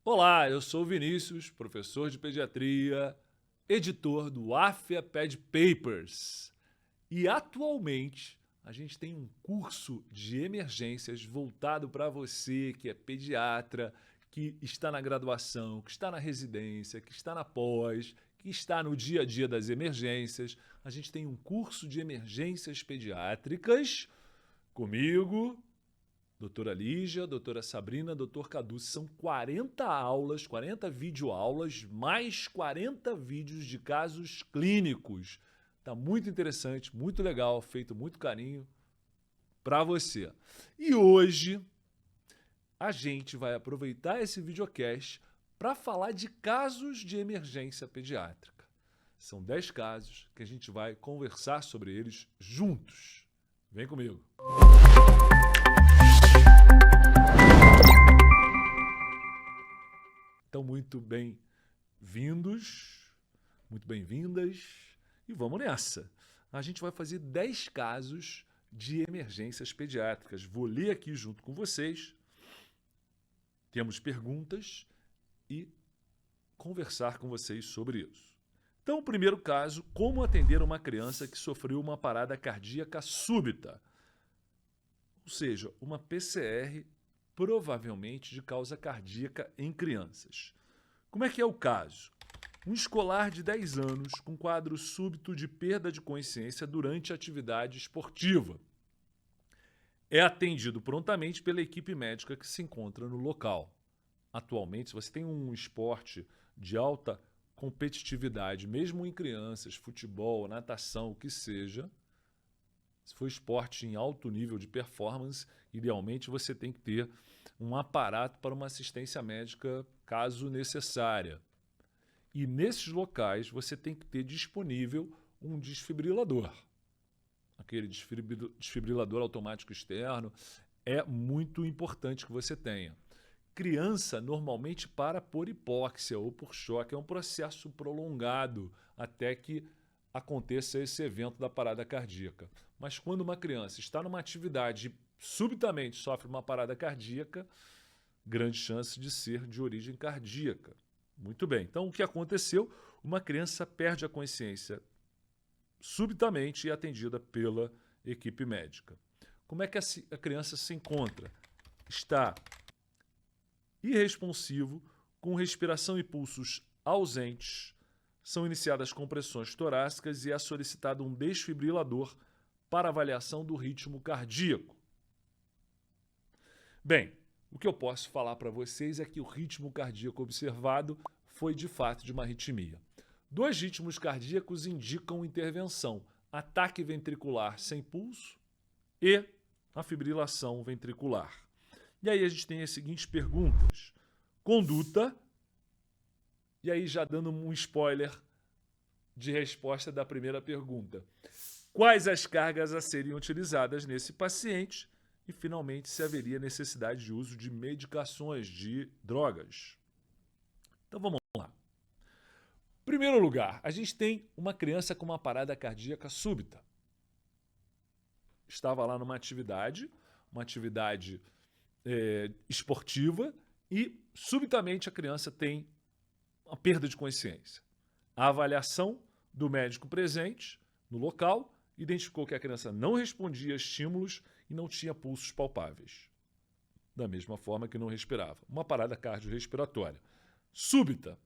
Olá, eu sou o Vinícius, professor de pediatria, editor do AFIA Ped Papers. E atualmente a gente tem um curso de emergências voltado para você que é pediatra, que está na graduação, que está na residência, que está na pós, que está no dia a dia das emergências. A gente tem um curso de emergências pediátricas comigo, doutora Lígia, doutora Sabrina, doutor Cadu. São 40 aulas, 40 videoaulas, mais 40 vídeos de casos clínicos. Tá muito interessante, muito legal, feito muito carinho para você. E hoje a gente vai aproveitar esse videocast para falar de casos de emergência pediátrica. São 10 casos que a gente vai conversar sobre eles juntos. Vem comigo. Então, muito bem-vindos, muito bem-vindas e vamos nessa. A gente vai fazer 10 casos de emergências pediátricas. Vou ler aqui junto com vocês, temos perguntas e conversar com vocês sobre isso. Então, o primeiro caso, como atender uma criança que sofreu uma parada cardíaca súbita, ou seja, uma PCR provavelmente de causa cardíaca em crianças. Como é que é o caso? Um escolar de 10 anos com quadro súbito de perda de consciência durante a atividade esportiva. É atendido prontamente pela equipe médica que se encontra no local. Atualmente, se você tem um esporte de alta competitividade, mesmo em crianças, futebol, natação, o que seja, se for esporte em alto nível de performance, idealmente você tem que ter um aparato para uma assistência médica caso necessária. E nesses locais você tem que ter disponível um desfibrilador. Aquele desfibrilador automático externo é muito importante que você tenha. Criança normalmente para por hipóxia ou por choque. É um processo prolongado até que aconteça esse evento da parada cardíaca. Mas quando uma criança está numa atividade e subitamente sofre uma parada cardíaca, grande chance de ser de origem cardíaca. Muito bem. Então, o que aconteceu? Uma criança perde a consciência subitamente e é atendida pela equipe médica. Como é que a criança se encontra? Está irresponsivo, com respiração e pulsos ausentes, são iniciadas compressões torácicas e é solicitado um desfibrilador para avaliação do ritmo cardíaco. Bem, o que eu posso falar para vocês é que o ritmo cardíaco observado foi de fato de uma arritmia. 2 ritmos cardíacos indicam intervenção: ataque ventricular sem pulso e a fibrilação ventricular. E aí a gente tem as seguintes perguntas. Conduta. E aí já dando um spoiler de resposta da primeira pergunta. Quais as cargas a serem utilizadas nesse paciente? E, finalmente, se haveria necessidade de uso de medicações, de drogas. Então, vamos lá. Em primeiro lugar, a gente tem uma criança com uma parada cardíaca súbita. Estava lá numa atividade esportiva e, subitamente, a criança tem uma perda de consciência. A avaliação do médico presente no local identificou que a criança não respondia a estímulos e não tinha pulsos palpáveis. Da mesma forma que não respirava. Uma parada cardiorrespiratória súbita,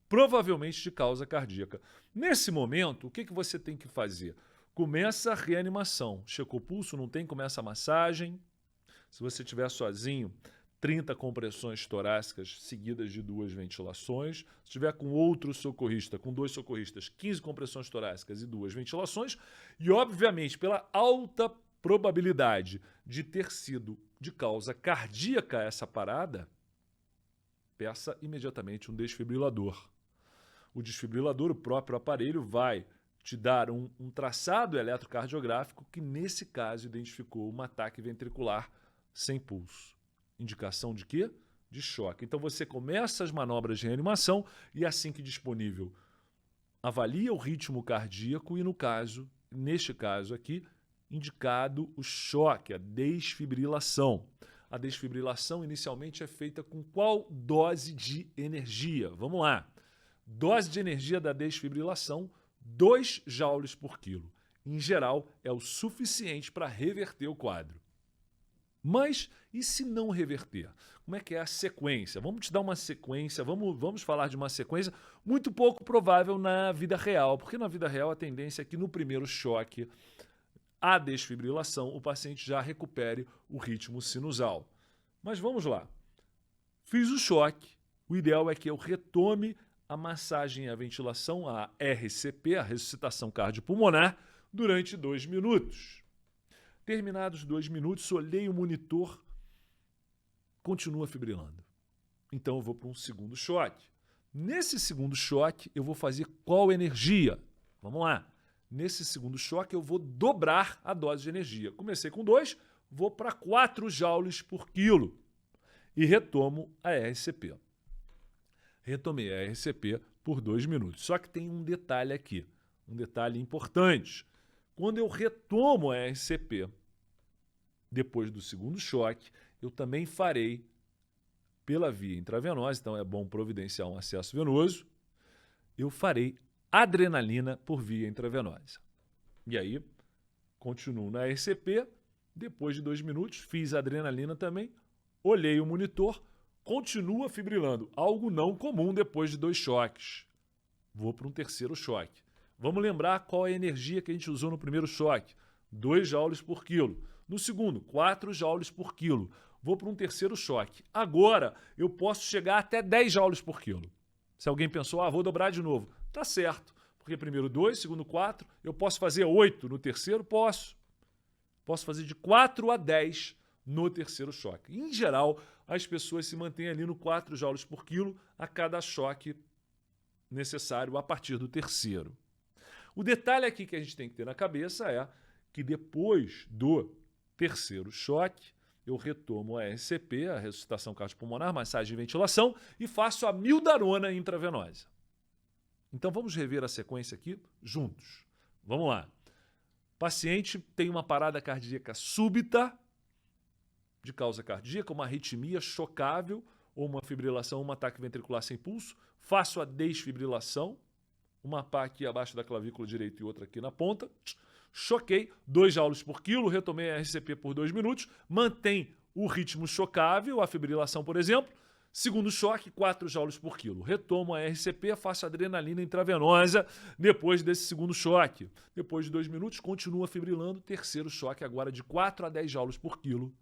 provavelmente de causa cardíaca. Nesse momento, o que você tem que fazer? Começa a reanimação. Checou o pulso, não tem? Começa a massagem. Se você estiver sozinho, 30 compressões torácicas seguidas de 2 ventilações. Se estiver com outro socorrista, com 2 socorristas, 15 compressões torácicas e 2 ventilações. E, obviamente, pela alta probabilidade de ter sido de causa cardíaca essa parada, peça imediatamente um desfibrilador. O desfibrilador, o próprio aparelho, vai te dar um traçado eletrocardiográfico que, nesse caso, identificou um ataque ventricular sem pulso. Indicação de quê? De choque. Então você começa as manobras de reanimação e, assim que disponível, avalia o ritmo cardíaco e, neste caso aqui, indicado o choque, a desfibrilação. A desfibrilação inicialmente é feita com qual dose de energia? Vamos lá. Dose de energia da desfibrilação, 2 joules por quilo. Em geral, é o suficiente para reverter o quadro. Mas e se não reverter? Como é que é a sequência? Vamos te dar uma sequência, vamos falar de uma sequência muito pouco provável na vida real, porque na vida real a tendência é que no primeiro choque, a desfibrilação, o paciente já recupere o ritmo sinusal. Mas vamos lá. Fiz o choque, o ideal é que eu retome a massagem e a ventilação, a RCP, a ressuscitação cardiopulmonar, durante 2 minutos. Terminados 2 minutos, olhei o monitor, continua fibrilando. Então eu vou para um segundo choque. Nesse segundo choque, eu vou fazer qual energia? Vamos lá. Nesse segundo choque, eu vou dobrar a dose de energia. Comecei com 2, vou para 4 joules por quilo e retomo a RCP. Retomei a RCP por 2 minutos. Só que tem um detalhe aqui, um detalhe importante. Quando eu retomo a RCP, depois do segundo choque, eu também farei pela via intravenosa, então é bom providenciar um acesso venoso, eu farei adrenalina por via intravenosa. E aí, continuo na RCP, depois de 2 minutos, fiz a adrenalina também, olhei o monitor, continua fibrilando, algo não comum depois de 2 choques. Vou para um terceiro choque. Vamos lembrar qual é a energia que a gente usou no primeiro choque. 2 joules por quilo. No segundo, 4 joules por quilo. Vou para um terceiro choque. Agora, eu posso chegar até 10 joules por quilo. Se alguém pensou, vou dobrar de novo. Tá certo, porque primeiro 2, segundo 4, eu posso fazer 8 no terceiro? Posso. Posso fazer de 4 a 10 no terceiro choque. Em geral, as pessoas se mantêm ali no 4 joules por quilo a cada choque necessário a partir do terceiro. O detalhe aqui que a gente tem que ter na cabeça é que depois do terceiro choque, eu retomo a RCP, a ressuscitação cardiopulmonar, massagem e ventilação, e faço a mildarona intravenosa. Então vamos rever a sequência aqui juntos. Vamos lá. Paciente tem uma parada cardíaca súbita, de causa cardíaca, uma arritmia chocável, ou uma fibrilação, um ataque ventricular sem pulso. Faço a desfibrilação, uma pá aqui abaixo da clavícula direita e outra aqui na ponta. Choquei, 2 joules por quilo, retomei a RCP por 2 minutos, mantém o ritmo chocável, a fibrilação, por exemplo. Segundo choque, 4 joules por quilo. Retomo a RCP, faço adrenalina intravenosa depois desse segundo choque. Depois de 2 minutos, continua fibrilando. Terceiro choque, agora de 4 a 10 joules por quilo.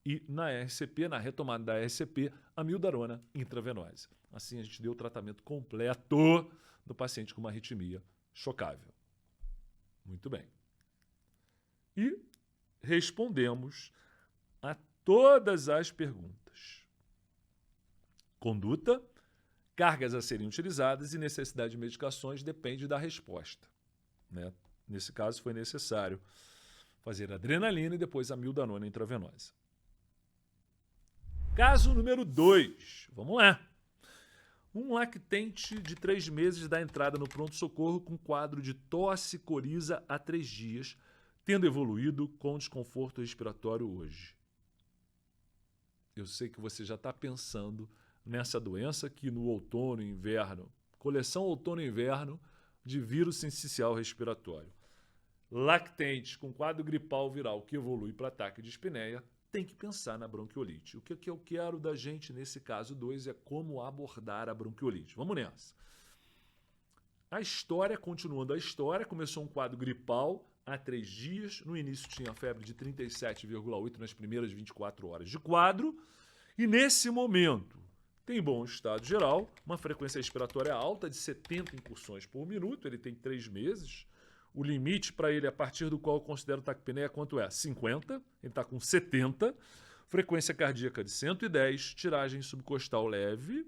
E na RCP, na retomada da RCP, a mildarona intravenosa. Assim a gente deu o tratamento completo do paciente com uma arritmia chocável. Muito bem. E respondemos a todas as perguntas. Conduta, cargas a serem utilizadas e necessidade de medicações depende da resposta, né? Nesse caso foi necessário fazer adrenalina e depois a mildanona intravenosa. Caso número 2. Vamos lá. Um lactente de 3 meses dá entrada no pronto-socorro com quadro de tosse coriza há 3 dias, tendo evoluído com desconforto respiratório hoje. Eu sei que você já está pensando nessa doença que no outono e inverno, coleção outono e inverno de vírus sincicial respiratório. Lactentes com quadro gripal viral que evolui para ataque de espineia, tem que pensar na bronquiolite. O que eu quero da gente nesse caso 2 é como abordar a bronquiolite. Vamos nessa. A história, continuando a história, começou um quadro gripal há 3 dias. No início tinha febre de 37,8 nas primeiras 24 horas de quadro. E nesse momento tem bom estado geral, uma frequência respiratória alta de 70 incursões por minuto. Ele tem 3 meses. O limite para ele, a partir do qual eu considero taquipneia, quanto é? 50. Ele está com 70. Frequência cardíaca de 110. Tiragem subcostal leve.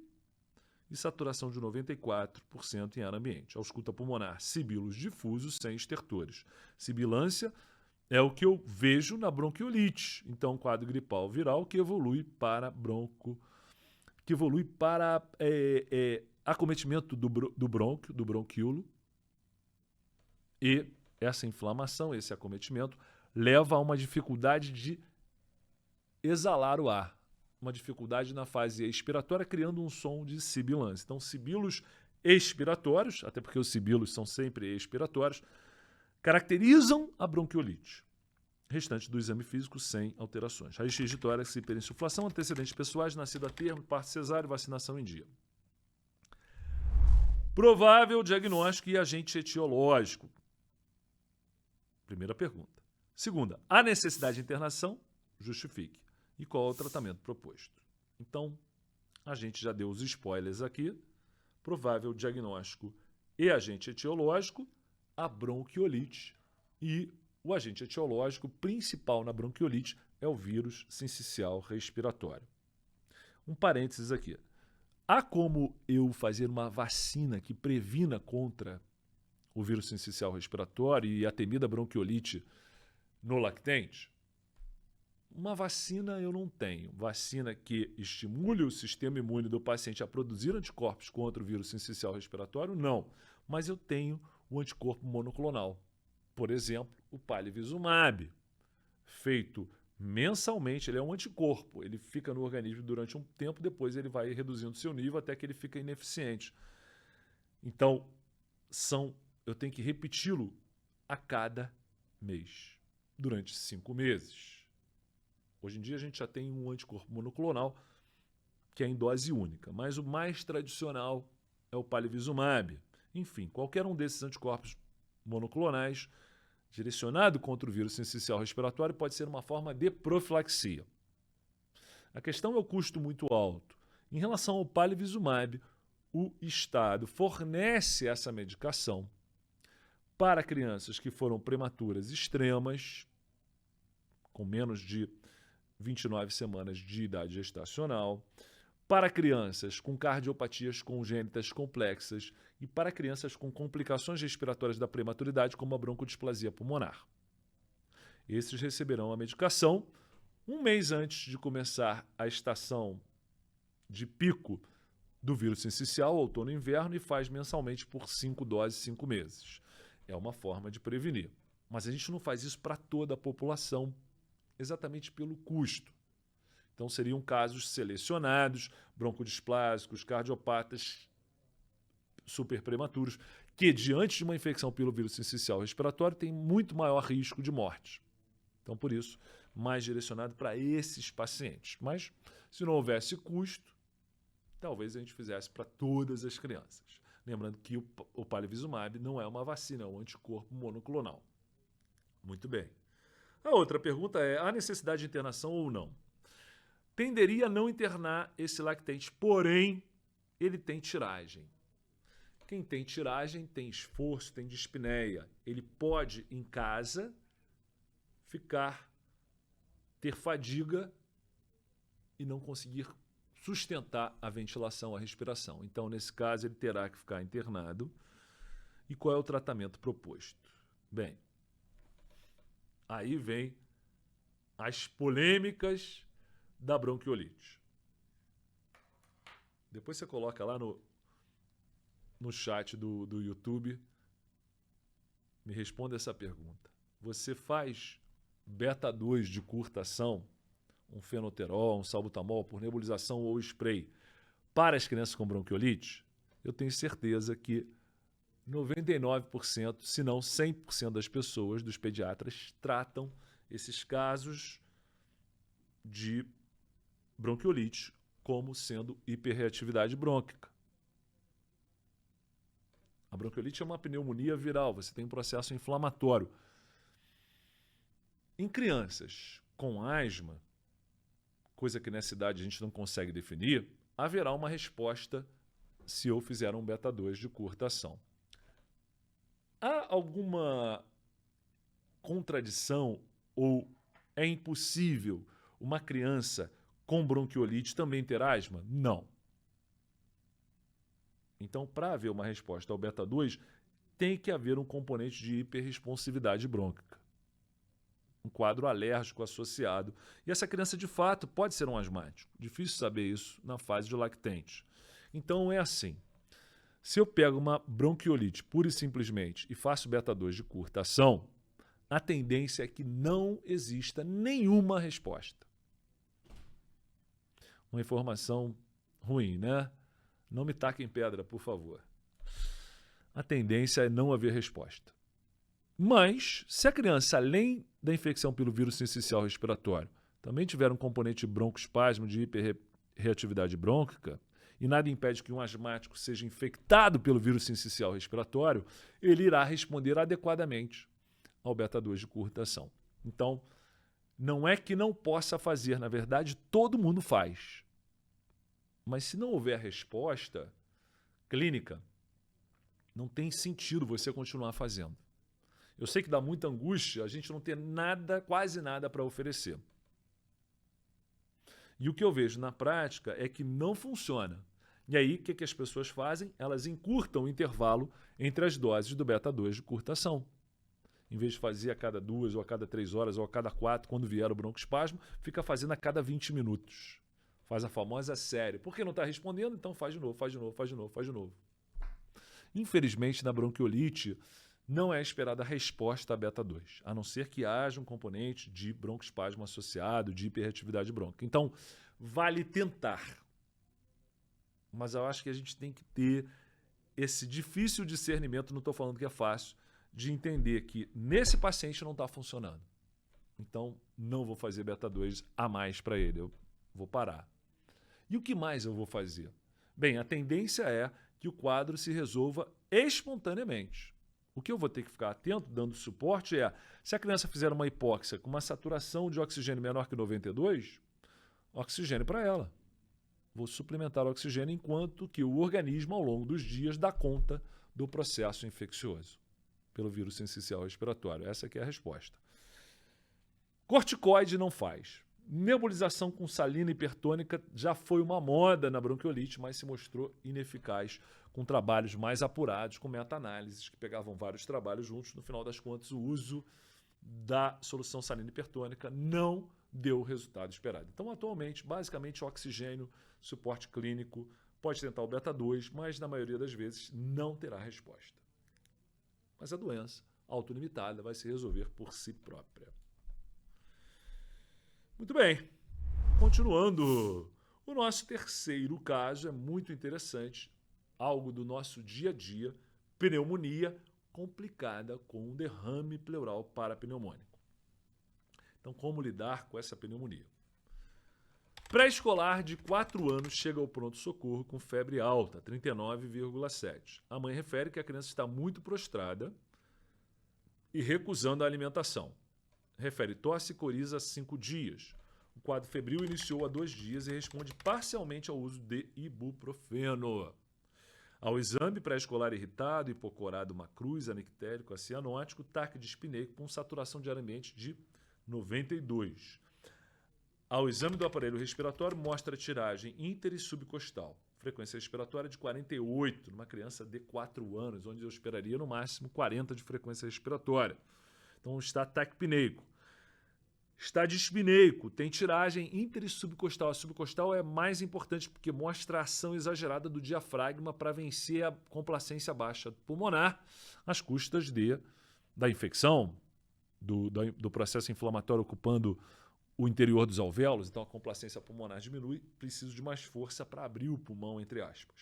E saturação de 94% em ar ambiente. Ausculta pulmonar, sibilos difusos sem estertores. Sibilância é o que eu vejo na bronquiolite. Então, quadro gripal viral que evolui para acometimento do brônquio, do bronquíolo. E essa inflamação, esse acometimento, leva a uma dificuldade de exalar o ar. Uma dificuldade na fase expiratória, criando um som de sibilância. Então, sibilos expiratórios, até porque os sibilos são sempre expiratórios, caracterizam a bronquiolite. Restante do exame físico sem alterações. Raio-x de tórax, hiperinsuflação, antecedentes pessoais, nascido a termo, parto cesáreo, vacinação em dia. Provável diagnóstico e agente etiológico. Primeira pergunta. Segunda, a necessidade de internação? Justifique. E qual é o tratamento proposto? Então, a gente já deu os spoilers aqui. Provável diagnóstico e agente etiológico, a bronquiolite. E o agente etiológico principal na bronquiolite é o vírus sincicial respiratório. Um parênteses aqui. Há como eu fazer uma vacina que previna contra o vírus sincicial respiratório e a temida bronquiolite no lactente? Uma vacina eu não tenho. Vacina que estimule o sistema imune do paciente a produzir anticorpos contra o vírus sincicial respiratório, não. Mas eu tenho o anticorpo monoclonal. Por exemplo, o palivizumab, feito mensalmente, ele é um anticorpo. Ele fica no organismo durante um tempo, depois ele vai reduzindo seu nível até que ele fica ineficiente. Então, eu tenho que repeti-lo a cada mês, durante 5 meses. Hoje em dia a gente já tem um anticorpo monoclonal que é em dose única, mas o mais tradicional é o palivizumab. Enfim, qualquer um desses anticorpos monoclonais direcionado contra o vírus sincicial respiratório pode ser uma forma de profilaxia. A questão é o custo muito alto. Em relação ao palivizumab, o Estado fornece essa medicação para crianças que foram prematuras extremas, com menos de 29 semanas de idade gestacional, para crianças com cardiopatias congênitas complexas e para crianças com complicações respiratórias da prematuridade, como a broncodisplasia pulmonar. Esses receberão a medicação um mês antes de começar a estação de pico do vírus sincicial, outono e inverno, e faz mensalmente por 5 doses, 5 meses. É uma forma de prevenir. Mas a gente não faz isso para toda a população, exatamente pelo custo. Então, seriam casos selecionados, broncodisplásicos, cardiopatas super prematuros, que, diante de uma infecção pelo vírus sincicial respiratório, têm muito maior risco de morte. Então, por isso, mais direcionado para esses pacientes. Mas, se não houvesse custo, talvez a gente fizesse para todas as crianças. Lembrando que o palivizumab não é uma vacina, é um anticorpo monoclonal. Muito bem. A outra pergunta é, há necessidade de internação ou não? Tenderia a não internar esse lactente, porém, ele tem tiragem. Quem tem tiragem tem esforço, tem dispneia. Ele pode, em casa, ter fadiga e não conseguir sustentar a ventilação, a respiração. Então, nesse caso, ele terá que ficar internado. E qual é o tratamento proposto? Bem, aí vem as polêmicas da bronquiolite. Depois você coloca lá no chat do YouTube, me responda essa pergunta. Você faz beta-2 de curta ação, um fenoterol, um salbutamol por nebulização ou spray para as crianças com bronquiolite? Eu tenho certeza que 99%, se não 100% das pessoas, dos pediatras, tratam esses casos de bronquiolite como sendo hiperreatividade brônquica. A bronquiolite é uma pneumonia viral, você tem um processo inflamatório. Em crianças com asma, coisa que nessa idade a gente não consegue definir, haverá uma resposta se eu fizer um beta-2 de curta ação. Há alguma contradição ou é impossível uma criança com bronquiolite também ter asma? Não. Então, para haver uma resposta ao beta-2, tem que haver um componente de hiperresponsividade brônquica. Um quadro alérgico associado. E essa criança, de fato, pode ser um asmático. Difícil saber isso na fase de lactente. Então, é assim. Se eu pego uma bronquiolite pura e simplesmente e faço beta-2 de curta ação, a tendência é que não exista nenhuma resposta. uma informação ruim, né? Não me taquem pedra, por favor. A tendência é não haver resposta. Mas, se a criança, além da infecção pelo vírus sincicial respiratório, também tiver um componente de broncoespasmo, de hiperreatividade brônquica, e nada impede que um asmático seja infectado pelo vírus sincicial respiratório, ele irá responder adequadamente ao beta-2 de curta ação. Então, não é que não possa fazer, na verdade, todo mundo faz. Mas se não houver resposta clínica, não tem sentido você continuar fazendo. Eu sei que dá muita angústia a gente não ter nada, quase nada para oferecer. E o que eu vejo na prática é que não funciona. E aí, o que as pessoas fazem? Elas encurtam o intervalo entre as doses do beta-2 de curta ação. Em vez de fazer a cada 2, ou a cada 3 horas, ou a cada 4, quando vier o broncoespasmo, fica fazendo a cada 20 minutos. Faz a famosa série. Por que não está respondendo? Então faz de novo, faz de novo, faz de novo, faz de novo. Infelizmente, na bronquiolite, não é esperada a resposta a beta-2, a não ser que haja um componente de broncoespasmo associado, de hiperreatividade brônquica. Então, vale tentar. Mas eu acho que a gente tem que ter esse difícil discernimento, não estou falando que é fácil, de entender que nesse paciente não está funcionando. Então, não vou fazer beta-2 a mais para ele, eu vou parar. E o que mais eu vou fazer? Bem, a tendência é que o quadro se resolva espontaneamente. O que eu vou ter que ficar atento, dando suporte, é se a criança fizer uma hipóxia com uma saturação de oxigênio menor que 92, oxigênio para ela. Vou suplementar o oxigênio enquanto que o organismo, ao longo dos dias, dá conta do processo infeccioso pelo vírus sincicial respiratório. Essa aqui é a resposta. Corticoide não faz. Nebulização com salina hipertônica já foi uma moda na bronquiolite, mas se mostrou ineficaz com trabalhos mais apurados, com meta-análises que pegavam vários trabalhos juntos. No final das contas, o uso da solução salina hipertônica não deu o resultado esperado. Então, atualmente, basicamente, oxigênio, suporte clínico, pode tentar o beta-2, mas na maioria das vezes não terá resposta. Mas a doença autolimitada vai se resolver por si própria. Muito bem, continuando. O nosso terceiro caso é muito interessante, algo do nosso dia a dia, pneumonia complicada com um derrame pleural parapneumônico. Então, como lidar com essa pneumonia? Pré-escolar de 4 anos chega ao pronto-socorro com febre alta, 39,7. A mãe refere que a criança está muito prostrada e recusando a alimentação. Refere tosse e coriza há 5 dias. O quadro febril iniciou há 2 dias e responde parcialmente ao uso de ibuprofeno. Ao exame pré-escolar irritado, hipocorado, uma cruz, anictérico, acianótico, taquidispineico com saturação de ar ambiente de 92. Ao exame do aparelho respiratório, mostra tiragem inter e subcostal. Frequência respiratória de 48, numa criança de 4 anos, onde eu esperaria no máximo 40 de frequência respiratória. Então está taquipneico. Está dispineico, tem tiragem inter e subcostal. A subcostal é mais importante porque mostra a ação exagerada do diafragma para vencer a complacência baixa pulmonar às custas da infecção, do processo inflamatório ocupando o interior dos alvéolos. Então a complacência pulmonar diminui, preciso de mais força para abrir o pulmão, entre aspas.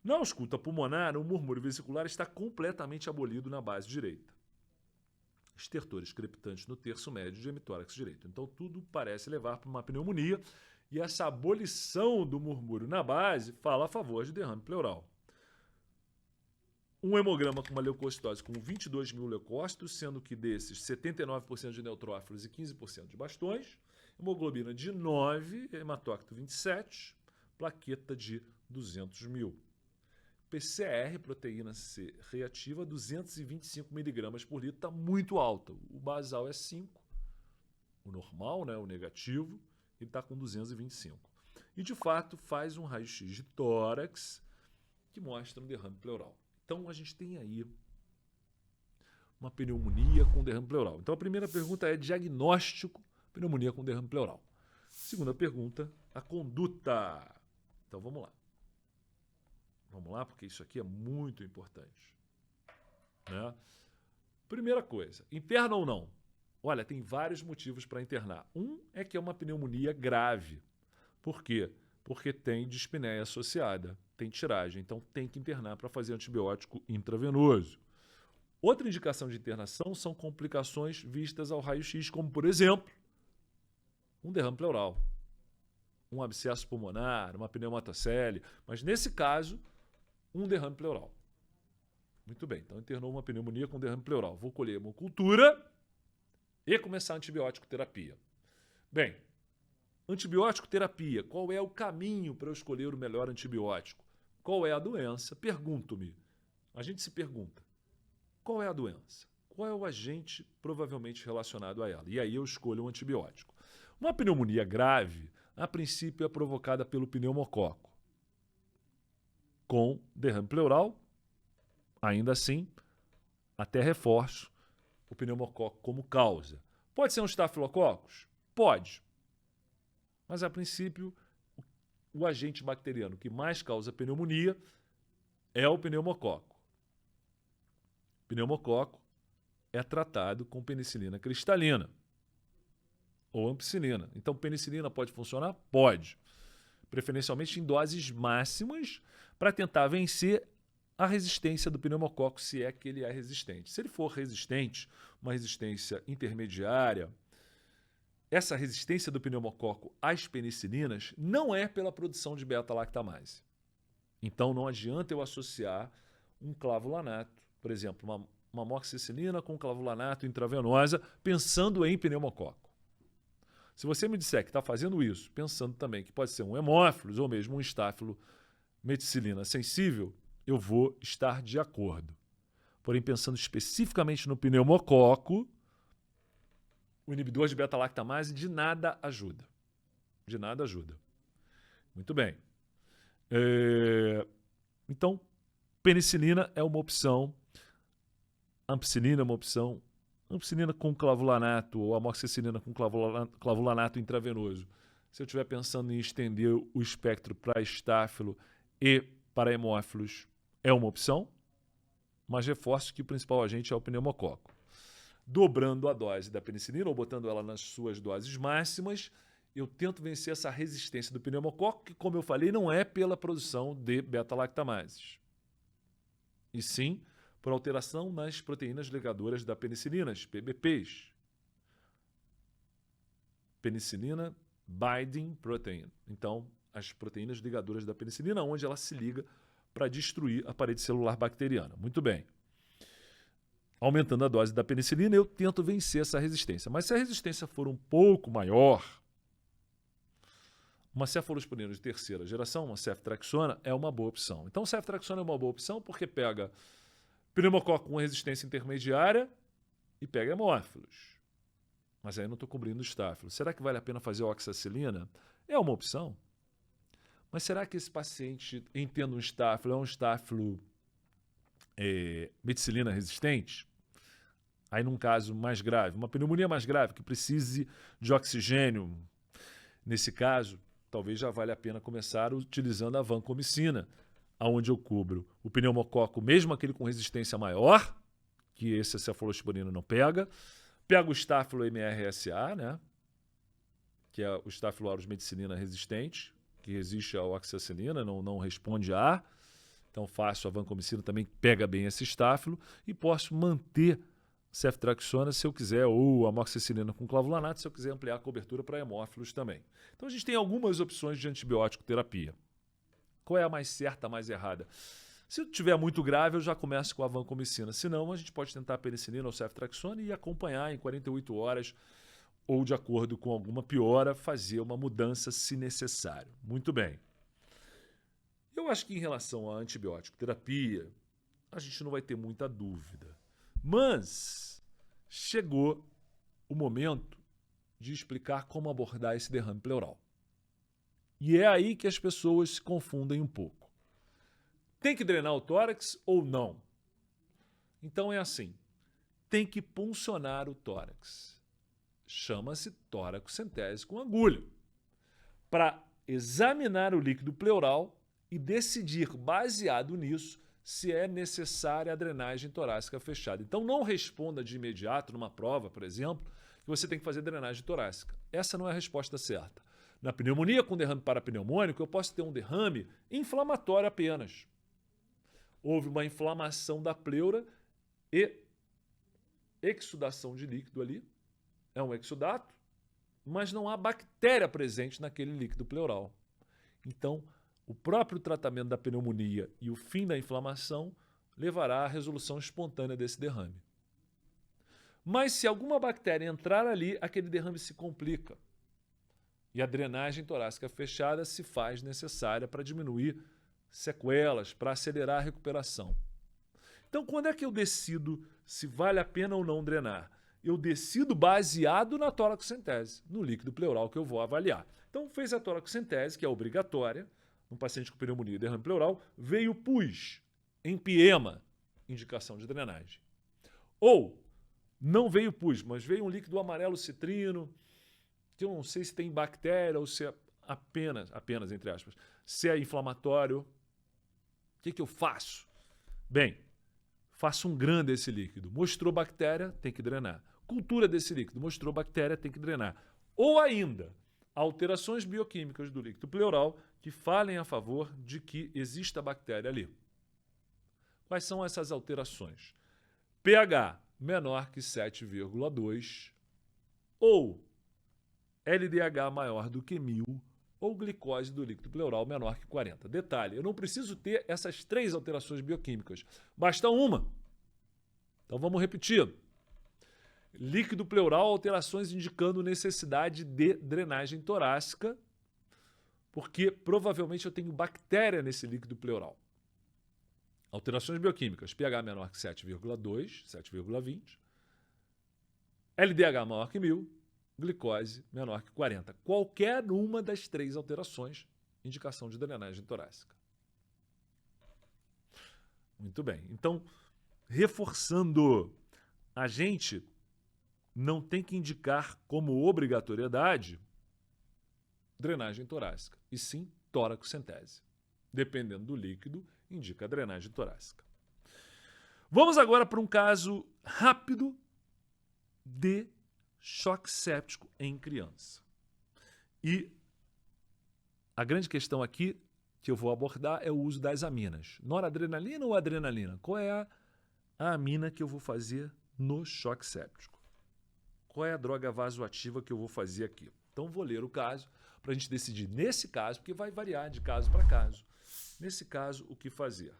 Na ausculta pulmonar, o murmúrio vesicular está completamente abolido na base direita. Estertores crepitantes no terço médio de hemitórax direito. Então, tudo parece levar para uma pneumonia e essa abolição do murmúrio na base fala a favor de derrame pleural. Um hemograma com uma leucocitose com 22 mil leucócitos, sendo que desses 79% de neutrófilos e 15% de bastões, hemoglobina de 9, hematócrito 27, plaqueta de 200 mil. PCR, proteína C reativa, 225 mg por litro, está muito alta. O basal é 5, o normal, né, o negativo, ele está com 225. E, de fato, faz um raio-x de tórax que mostra um derrame pleural. Então, a gente tem aí uma pneumonia com derrame pleural. Então, a primeira pergunta é diagnóstico pneumonia com derrame pleural. Segunda pergunta, a conduta. Então, vamos lá. Vamos lá, porque isso aqui é muito importante. Né? Primeira coisa, interna ou não? Olha, tem vários motivos para internar. Um é que é uma pneumonia grave. Por quê? Porque tem dispneia associada, tem tiragem, então tem que internar para fazer antibiótico intravenoso. Outra indicação de internação são complicações vistas ao raio-x, como, por exemplo, um derrame pleural, um abscesso pulmonar, uma pneumatocele, mas nesse caso, um derrame pleural. Muito bem, então internou uma pneumonia com derrame pleural. Vou colher a hemocultura e começar a antibiótico terapia. Bem, antibiótico terapia, qual é o caminho para eu escolher o melhor antibiótico? Qual é a doença? Pergunto-me. A gente se pergunta, qual é a doença? Qual é o agente provavelmente relacionado a ela? E aí eu escolho um antibiótico. Uma pneumonia grave, a princípio, é provocada pelo pneumococo. Com derrame pleural, ainda assim, até reforço o pneumococo como causa. Pode ser um estafilococcus? Pode. Mas, a princípio, o agente bacteriano que mais causa pneumonia é o pneumococo. O pneumococo é tratado com penicilina cristalina ou ampicilina. Então, penicilina pode funcionar? Pode. Preferencialmente em doses máximas para tentar vencer a resistência do pneumococo, se é que ele é resistente. Se ele for resistente, uma resistência intermediária, essa resistência do pneumococo às penicilinas não é pela produção de beta-lactamase. Então, não adianta eu associar um clavulanato, por exemplo, uma amoxicilina com clavulanato intravenosa, pensando em pneumococo. Se você me disser que está fazendo isso, pensando também que pode ser um hemófilos ou mesmo um estáfilo meticilina sensível, eu vou estar de acordo. Porém, pensando especificamente no pneumococo, o inibidor de beta-lactamase de nada ajuda. De nada ajuda. Muito bem. Então, penicilina é uma opção, ampicilina é uma opção, ampicilina com clavulanato ou amoxicilina com clavulanato intravenoso. Se eu estiver pensando em estender o espectro para estáfilo e para hemófilos, é uma opção, mas reforço que o principal agente é o pneumococo. Dobrando a dose da penicilina ou botando ela nas suas doses máximas, eu tento vencer essa resistência do pneumococo, que, como eu falei, não é pela produção de beta-lactamases, e sim por alteração nas proteínas ligadoras da penicilina, as PBPs. Penicilina Binding Protein. Então, as proteínas ligadoras da penicilina, onde ela se liga para destruir a parede celular bacteriana. Muito bem. Aumentando a dose da penicilina, eu tento vencer essa resistência. Mas se a resistência for um pouco maior, uma cefalosporina de terceira geração, uma ceftriaxona, é uma boa opção. Então, ceftriaxona é uma boa opção porque pega pneumococo com resistência intermediária e pega hemófilos. Mas aí eu não estou cobrindo o estáfilo. Será que vale a pena fazer oxacilina? É uma opção. Mas será que esse paciente, entendo um estáfilo, é um estáfilo meticilina resistente? Aí num caso mais grave, uma pneumonia mais grave, que precise de oxigênio, nesse caso, talvez já valha a pena começar utilizando a vancomicina, onde eu cubro o pneumococo, mesmo aquele com resistência maior, que esse cefalosporina não pega, pega o estáfilo MRSA, né, que é o estáfilo aureus meticilina resistente, que resiste à oxacilina, não responde a ar. Então faço a vancomicina, também pega bem esse estáfilo, e posso manter ceftriaxona se eu quiser, ou amoxicilina com clavulanato, se eu quiser ampliar a cobertura para hemófilos também. Então a gente tem algumas opções de antibiótico terapia. Qual é a mais certa, a mais errada? Se tiver muito grave, eu já começo com a vancomicina. Se não, a gente pode tentar a penicilina ou ceftriaxona e acompanhar em 48 horas ou, de acordo com alguma piora, fazer uma mudança se necessário. Muito bem. Eu acho que em relação à antibiótico terapia, a gente não vai ter muita dúvida. Mas chegou o momento de explicar como abordar esse derrame pleural. E é aí que as pessoas se confundem um pouco. Tem que drenar o tórax ou não? Então é assim, tem que puncionar o tórax. Chama-se tórax-centese com agulha. Para examinar o líquido pleural e decidir, baseado nisso, se é necessária a drenagem torácica fechada. Então não responda de imediato numa prova, por exemplo, que você tem que fazer drenagem torácica. Essa não é a resposta certa. Na pneumonia com derrame parapneumônico, eu posso ter um derrame inflamatório apenas. Houve uma inflamação da pleura e exsudação de líquido ali. É um exudato, mas não há bactéria presente naquele líquido pleural. Então, o próprio tratamento da pneumonia e o fim da inflamação levará à resolução espontânea desse derrame. Mas se alguma bactéria entrar ali, aquele derrame se complica. E a drenagem torácica fechada se faz necessária para diminuir sequelas, para acelerar a recuperação. Então, quando é que eu decido se vale a pena ou não drenar? Eu decido baseado na toracocentese, no líquido pleural que eu vou avaliar. Então, fez a toracocentese, que é obrigatória, no paciente com pneumonia e derrame pleural, veio pus, empiema, indicação de drenagem. Ou, não veio pus, mas veio um líquido amarelo citrino, que eu não sei se tem bactéria ou se é apenas entre aspas, se é inflamatório. O que eu faço? Bem, faço um GRAM desse líquido. Mostrou bactéria, tem que drenar. Cultura desse líquido. Mostrou bactéria, tem que drenar. Ou ainda, alterações bioquímicas do líquido pleural que falem a favor de que exista bactéria ali. Quais são essas alterações? pH menor que 7,2 ou LDH maior do que 1000 ou glicose do líquido pleural menor que 40. Detalhe, eu não preciso ter essas 3 alterações bioquímicas. Basta uma. Então vamos repetir. Líquido pleural, alterações indicando necessidade de drenagem torácica, porque provavelmente eu tenho bactéria nesse líquido pleural. Alterações bioquímicas, pH menor que 7,2, 7,20, LDH maior que 1000, glicose menor que 40. Qualquer uma das 3 alterações, indicação de drenagem torácica. Muito bem. Então, reforçando, a gente não tem que indicar como obrigatoriedade drenagem torácica, e sim toracocentese. Dependendo do líquido, indica a drenagem torácica. Vamos agora para um caso rápido de choque séptico em criança. E a grande questão aqui que eu vou abordar é o uso das aminas. Noradrenalina ou adrenalina? Qual é a amina que eu vou fazer no choque séptico? Qual é a droga vasoativa que eu vou fazer aqui? Então vou ler o caso para a gente decidir nesse caso, porque vai variar de caso para caso. Nesse caso, o que fazer?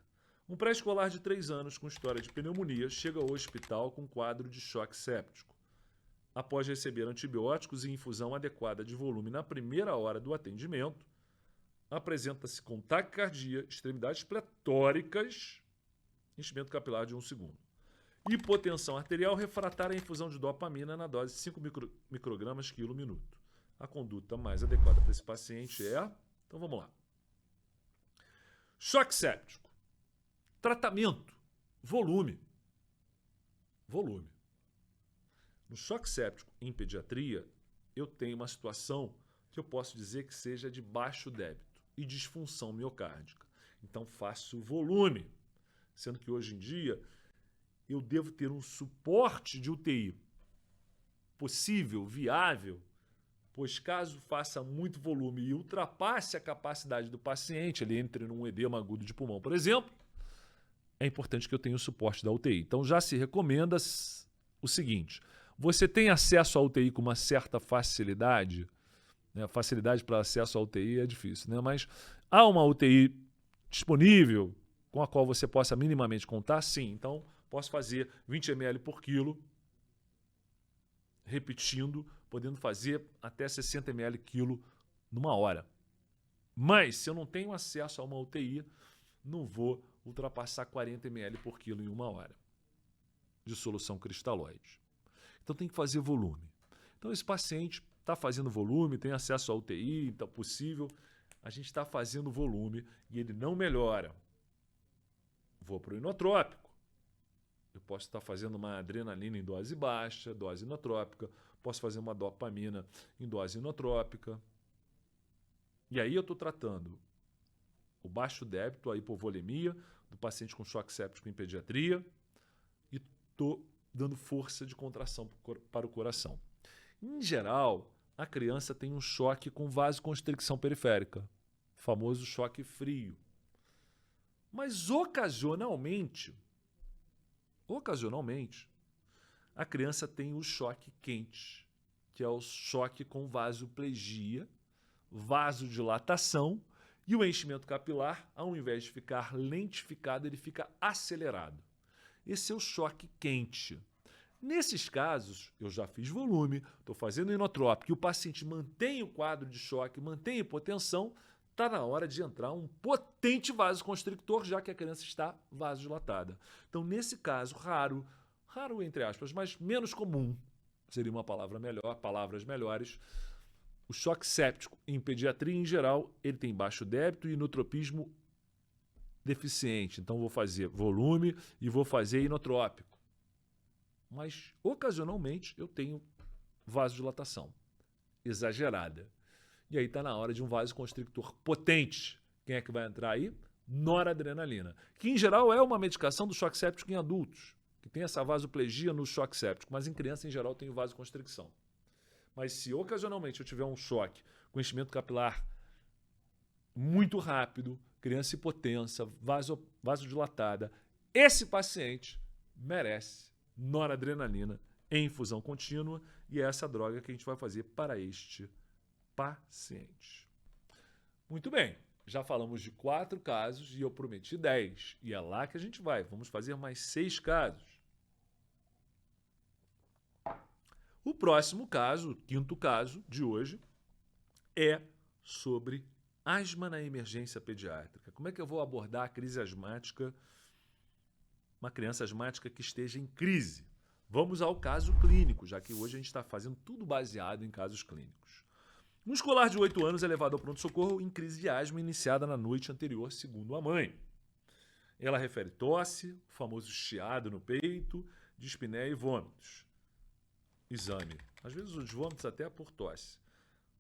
Um pré-escolar de 3 anos com história de pneumonia chega ao hospital com quadro de choque séptico. Após receber antibióticos e infusão adequada de volume na primeira hora do atendimento, apresenta-se com taquicardia, extremidades pletóricas, enchimento capilar de 1 segundo. Hipotensão arterial refratária à infusão de dopamina na dose de 5 microgramas quilo minuto. A conduta mais adequada para esse paciente é... Então vamos lá. Choque séptico. Tratamento. Volume. Volume. No choque séptico em pediatria, eu tenho uma situação que eu posso dizer que seja de baixo débito e disfunção miocárdica. Então faço volume, sendo que hoje em dia eu devo ter um suporte de UTI possível, viável, pois caso faça muito volume e ultrapasse a capacidade do paciente, ele entre num edema agudo de pulmão, por exemplo, é importante que eu tenha o suporte da UTI. Então já se recomenda o seguinte: você tem acesso à UTI com uma certa facilidade, né? Facilidade para acesso à UTI é difícil, né? Mas há uma UTI disponível com a qual você possa minimamente contar? Sim. Então, posso fazer 20 ml por quilo, repetindo, podendo fazer até 60 ml quilo numa hora. Mas, se eu não tenho acesso a uma UTI, não vou ultrapassar 40 ml por quilo em uma hora de solução cristalóide. Então, tem que fazer volume. Então, esse paciente está fazendo volume, tem acesso à UTI, então possível, a gente está fazendo volume e ele não melhora. Vou para o inotrópico. Eu posso estar fazendo uma adrenalina em dose baixa, dose inotrópica, posso fazer uma dopamina em dose inotrópica. E aí eu estou tratando o baixo débito, a hipovolemia do paciente com choque séptico em pediatria e estou dando força de contração para o coração. Em geral, a criança tem um choque com vasoconstricção periférica, o famoso choque frio. Mas ocasionalmente, a criança tem o choque quente, que é o choque com vasoplegia, vasodilatação, e o enchimento capilar, ao invés de ficar lentificado, ele fica acelerado. Esse é o choque quente. Nesses casos, eu já fiz volume, estou fazendo inotrópico, e o paciente mantém o quadro de choque, mantém a hipotensão, está na hora de entrar um potente vasoconstrictor, já que a criança está vasodilatada. Então, nesse caso, raro entre aspas, mas menos comum, seria uma palavra melhor, palavras melhores, o choque séptico em pediatria em geral, ele tem baixo débito e inotropismo deficiente. Então, vou fazer volume e vou fazer inotrópico. Mas, ocasionalmente, eu tenho vasodilatação exagerada. E aí está na hora de um vasoconstrictor potente. Quem é que vai entrar aí? Noradrenalina, que em geral é uma medicação do choque séptico em adultos, que tem essa vasoplegia no choque séptico, mas em criança em geral tem vasoconstricção. Mas se ocasionalmente eu tiver um choque com enchimento capilar muito rápido, criança hipotensa, vasodilatada, esse paciente merece noradrenalina em infusão contínua, e é essa droga que a gente vai fazer para este paciente. Muito bem, já falamos de 4 casos e eu prometi 10. E é lá que a gente vai. Vamos fazer mais 6 casos. O próximo caso, o 5º caso de hoje, é sobre asma na emergência pediátrica. Como é que eu vou abordar a crise asmática, uma criança asmática que esteja em crise? Vamos ao caso clínico, já que hoje a gente está fazendo tudo baseado em casos clínicos. Um escolar de 8 anos é levado ao pronto-socorro em crise de asma iniciada na noite anterior, segundo a mãe. Ela refere tosse, o famoso chiado no peito, dispneia e vômitos. Exame. Às vezes os vômitos até é por tosse.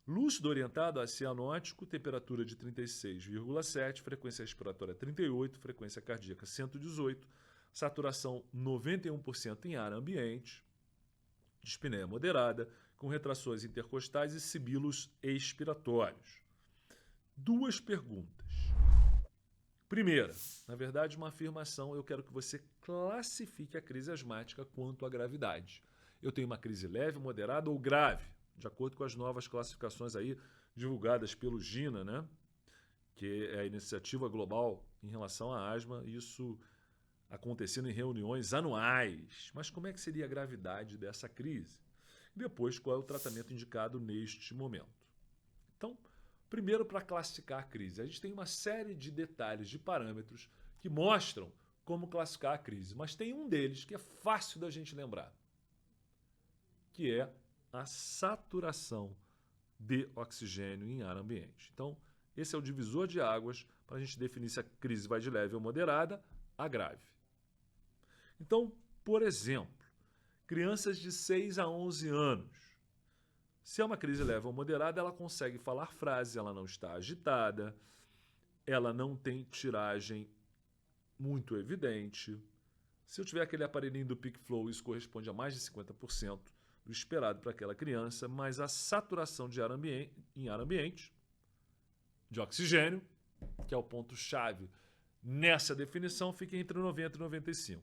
Lúcido orientado a cianótico, temperatura de 36,7, frequência respiratória 38, frequência cardíaca 118, saturação 91% em ar ambiente, dispneia moderada, com retrações intercostais e sibilos expiratórios. 2 perguntas. Primeira, na verdade, uma afirmação, eu quero que você classifique a crise asmática quanto à gravidade. Eu tenho uma crise leve, moderada ou grave, de acordo com as novas classificações aí divulgadas pelo GINA, né? Que é a iniciativa global em relação à asma, isso acontecendo em reuniões anuais. Mas como é que seria a gravidade dessa crise? Depois, qual é o tratamento indicado neste momento? Então, primeiro, para classificar a crise, a gente tem uma série de detalhes, de parâmetros que mostram como classificar a crise, mas tem um deles que é fácil da gente lembrar, que é a saturação de oxigênio em ar ambiente. Então, esse é o divisor de águas para a gente definir se a crise vai de leve ou moderada a grave. Então, por exemplo, crianças de 6 a 11 anos. Se é uma crise leve ou moderada, ela consegue falar frases, ela não está agitada, ela não tem tiragem muito evidente. Se eu tiver aquele aparelhinho do Peak Flow, isso corresponde a mais de 50% do esperado para aquela criança, mas a saturação de em ar ambiente, de oxigênio, que é o ponto-chave nessa definição, fica entre 90 e 95%.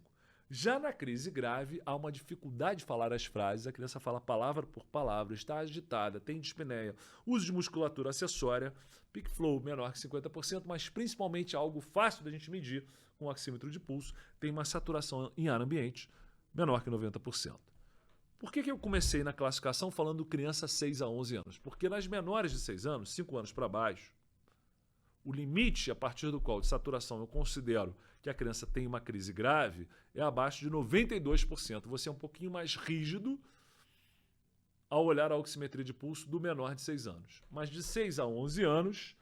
Já na crise grave, há uma dificuldade de falar as frases, a criança fala palavra por palavra, está agitada, tem dispneia, uso de musculatura acessória, peak flow menor que 50%, mas principalmente algo fácil da gente medir com o oxímetro de pulso, tem uma saturação em ar ambiente menor que 90%. Por que eu comecei na classificação falando criança 6 a 11 anos? Porque nas menores de 6 anos, 5 anos para baixo, o limite a partir do qual de saturação eu considero que a criança tem uma crise grave é abaixo de 92%. Você é um pouquinho mais rígido ao olhar a oximetria de pulso do menor de 6 anos. Mas de 6 a 11 anos,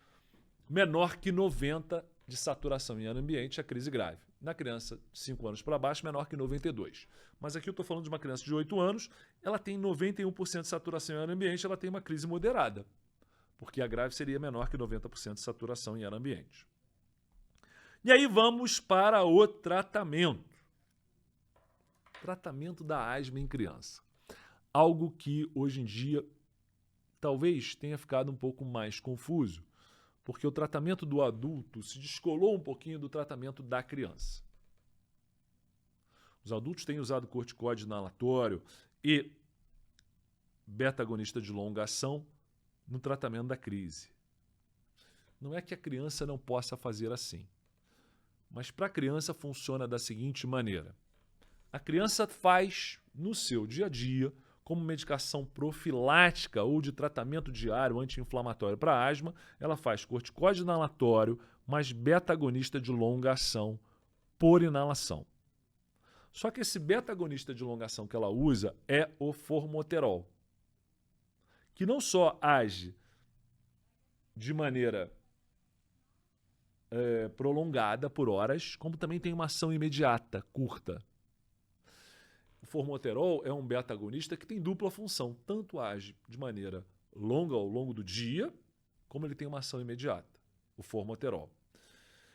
menor que 90% de saturação em ar ambiente é crise grave. Na criança de 5 anos para baixo, menor que 92%. Mas aqui eu estou falando de uma criança de 8 anos, ela tem 91% de saturação em ar ambiente, ela tem uma crise moderada, porque a grave seria menor que 90% de saturação em ar ambiente. E aí vamos para o tratamento. Tratamento da asma em criança. Algo que hoje em dia talvez tenha ficado um pouco mais confuso, porque o tratamento do adulto se descolou um pouquinho do tratamento da criança. Os adultos têm usado corticóide inalatório e beta-agonista de longa ação no tratamento da crise. Não é que a criança não possa fazer assim, mas para a criança funciona da seguinte maneira. A criança faz no seu dia a dia, como medicação profilática ou de tratamento diário anti-inflamatório para asma, ela faz corticóide inalatório mais beta-agonista de longa ação por inalação. Só que esse beta-agonista de longa ação que ela usa é o formoterol, que não só age de maneira prolongada por horas, como também tem uma ação imediata, curta. O formoterol é um beta-agonista que tem dupla função, tanto age de maneira longa ao longo do dia, como ele tem uma ação imediata, o formoterol.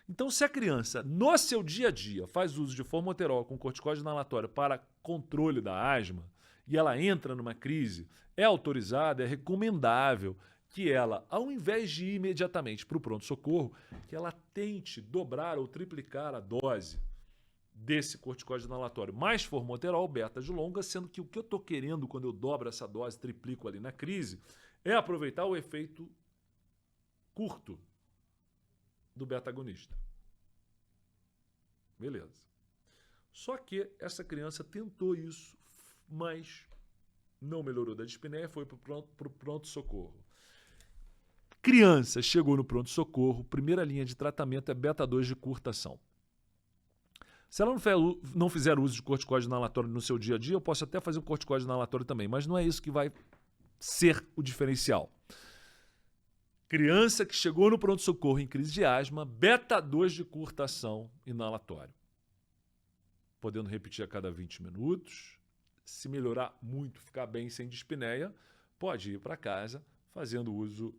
Então, se a criança, no seu dia a dia, faz uso de formoterol com corticóide inalatório para controle da asma, e ela entra numa crise, é autorizado, é recomendável que ela, ao invés de ir imediatamente para o pronto-socorro, que ela tente dobrar ou triplicar a dose desse corticóide inalatório mais formoterol, beta de longa, sendo que o que eu estou querendo quando eu dobro essa dose, triplico ali na crise, é aproveitar o efeito curto do beta-agonista. Beleza. Só que essa criança tentou isso, mas não melhorou da dispneia, foi para o pronto-socorro. Criança chegou no pronto-socorro, primeira linha de tratamento é beta-2 de curta ação. Se ela não fizer uso de corticóide inalatório no seu dia a dia, eu posso até fazer o corticóide inalatório também, mas não é isso que vai ser o diferencial. Criança que chegou no pronto-socorro em crise de asma, beta-2 de curta ação inalatório. Podendo repetir a cada 20 minutos. Se melhorar muito, ficar bem sem dispneia, pode ir para casa fazendo uso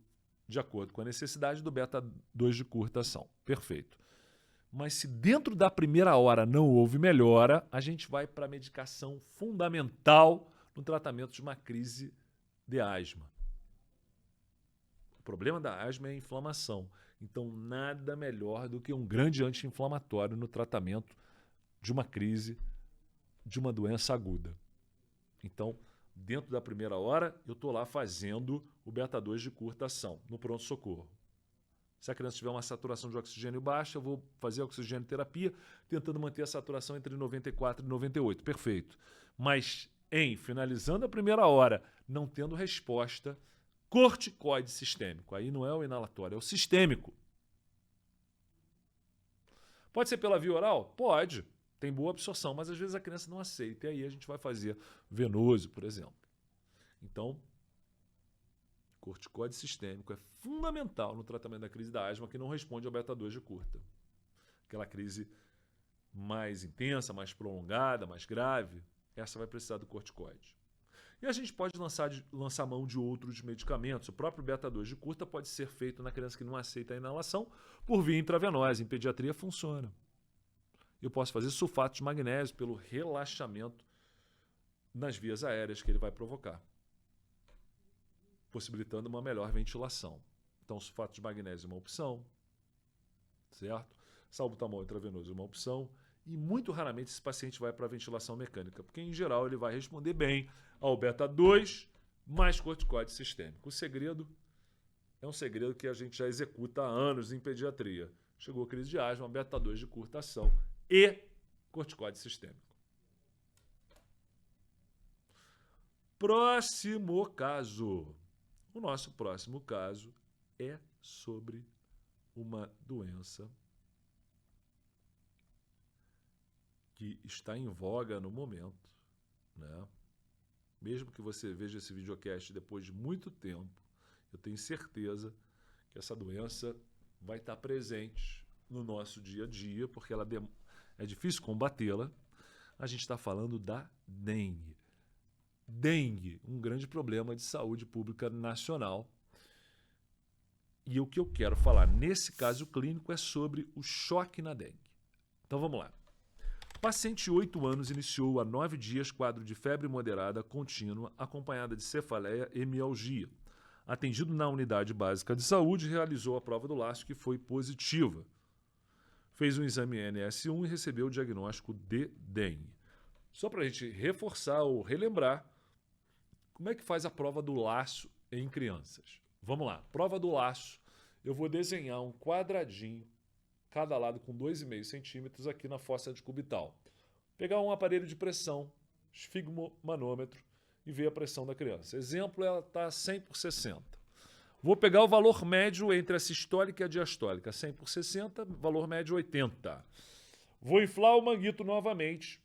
de acordo com a necessidade do beta-2 de curta ação. Perfeito. Mas se dentro da primeira hora não houve melhora, a gente vai para a medicação fundamental no tratamento de uma crise de asma. O problema da asma é a inflamação. Então, nada melhor do que um grande anti-inflamatório no tratamento de uma crise, de uma doença aguda. Então, dentro da primeira hora, eu estou lá fazendo o beta-2 de curta ação, no pronto-socorro. Se a criança tiver uma saturação de oxigênio baixa, eu vou fazer a oxigênio terapia, tentando manter a saturação entre 94 e 98. Perfeito. Mas, finalizando a primeira hora, não tendo resposta, corticoide sistêmico. Aí não é o inalatório, é o sistêmico. Pode ser pela via oral? Pode. Tem boa absorção, mas às vezes a criança não aceita. E aí a gente vai fazer venoso, por exemplo. Então, corticóide sistêmico é fundamental no tratamento da crise da asma que não responde ao beta-2 de curta. Aquela crise mais intensa, mais prolongada, mais grave, essa vai precisar do corticóide. E a gente pode lançar mão de outros medicamentos. O próprio beta-2 de curta pode ser feito na criança que não aceita a inalação por via intravenosa. Em pediatria funciona. Eu posso fazer sulfato de magnésio pelo relaxamento nas vias aéreas que ele vai provocar, possibilitando uma melhor ventilação. Então, sulfato de magnésio é uma opção, certo? Salbutamol intravenoso é uma opção. E muito raramente esse paciente vai para a ventilação mecânica, porque em geral ele vai responder bem ao beta-2 mais corticóide sistêmico. O segredo é um segredo que a gente já executa há anos em pediatria. Chegou a crise de asma, beta-2 de curta ação e corticóide sistêmico. Próximo caso. O nosso próximo caso é sobre uma doença que está em voga no momento, né? Mesmo que você veja esse videocast depois de muito tempo, eu tenho certeza que essa doença vai estar presente no nosso dia a dia, porque ela é difícil combatê-la. A gente está falando da dengue. Dengue, um grande problema de saúde pública nacional. E o que eu quero falar nesse caso clínico é sobre o choque na dengue. Então vamos lá. Paciente de 8 anos iniciou há 9 dias quadro de febre moderada contínua acompanhada de cefaleia e mialgia. atendido na unidade básica de saúde, realizou a prova do laço, que foi positiva. Fez um exame NS1 e recebeu o diagnóstico de dengue. Só para a gente reforçar ou relembrar, como é que faz a prova do laço em crianças? Vamos lá, prova do laço. Eu vou desenhar um quadradinho, cada lado com 2,5 centímetros aqui na fossa cubital. Pegar um aparelho de pressão, esfigmomanômetro, e ver a pressão da criança. Exemplo, ela está 100 por 60. Vou pegar o valor médio entre a sistólica e a diastólica. 100 por 60, valor médio 80. Vou inflar o manguito novamente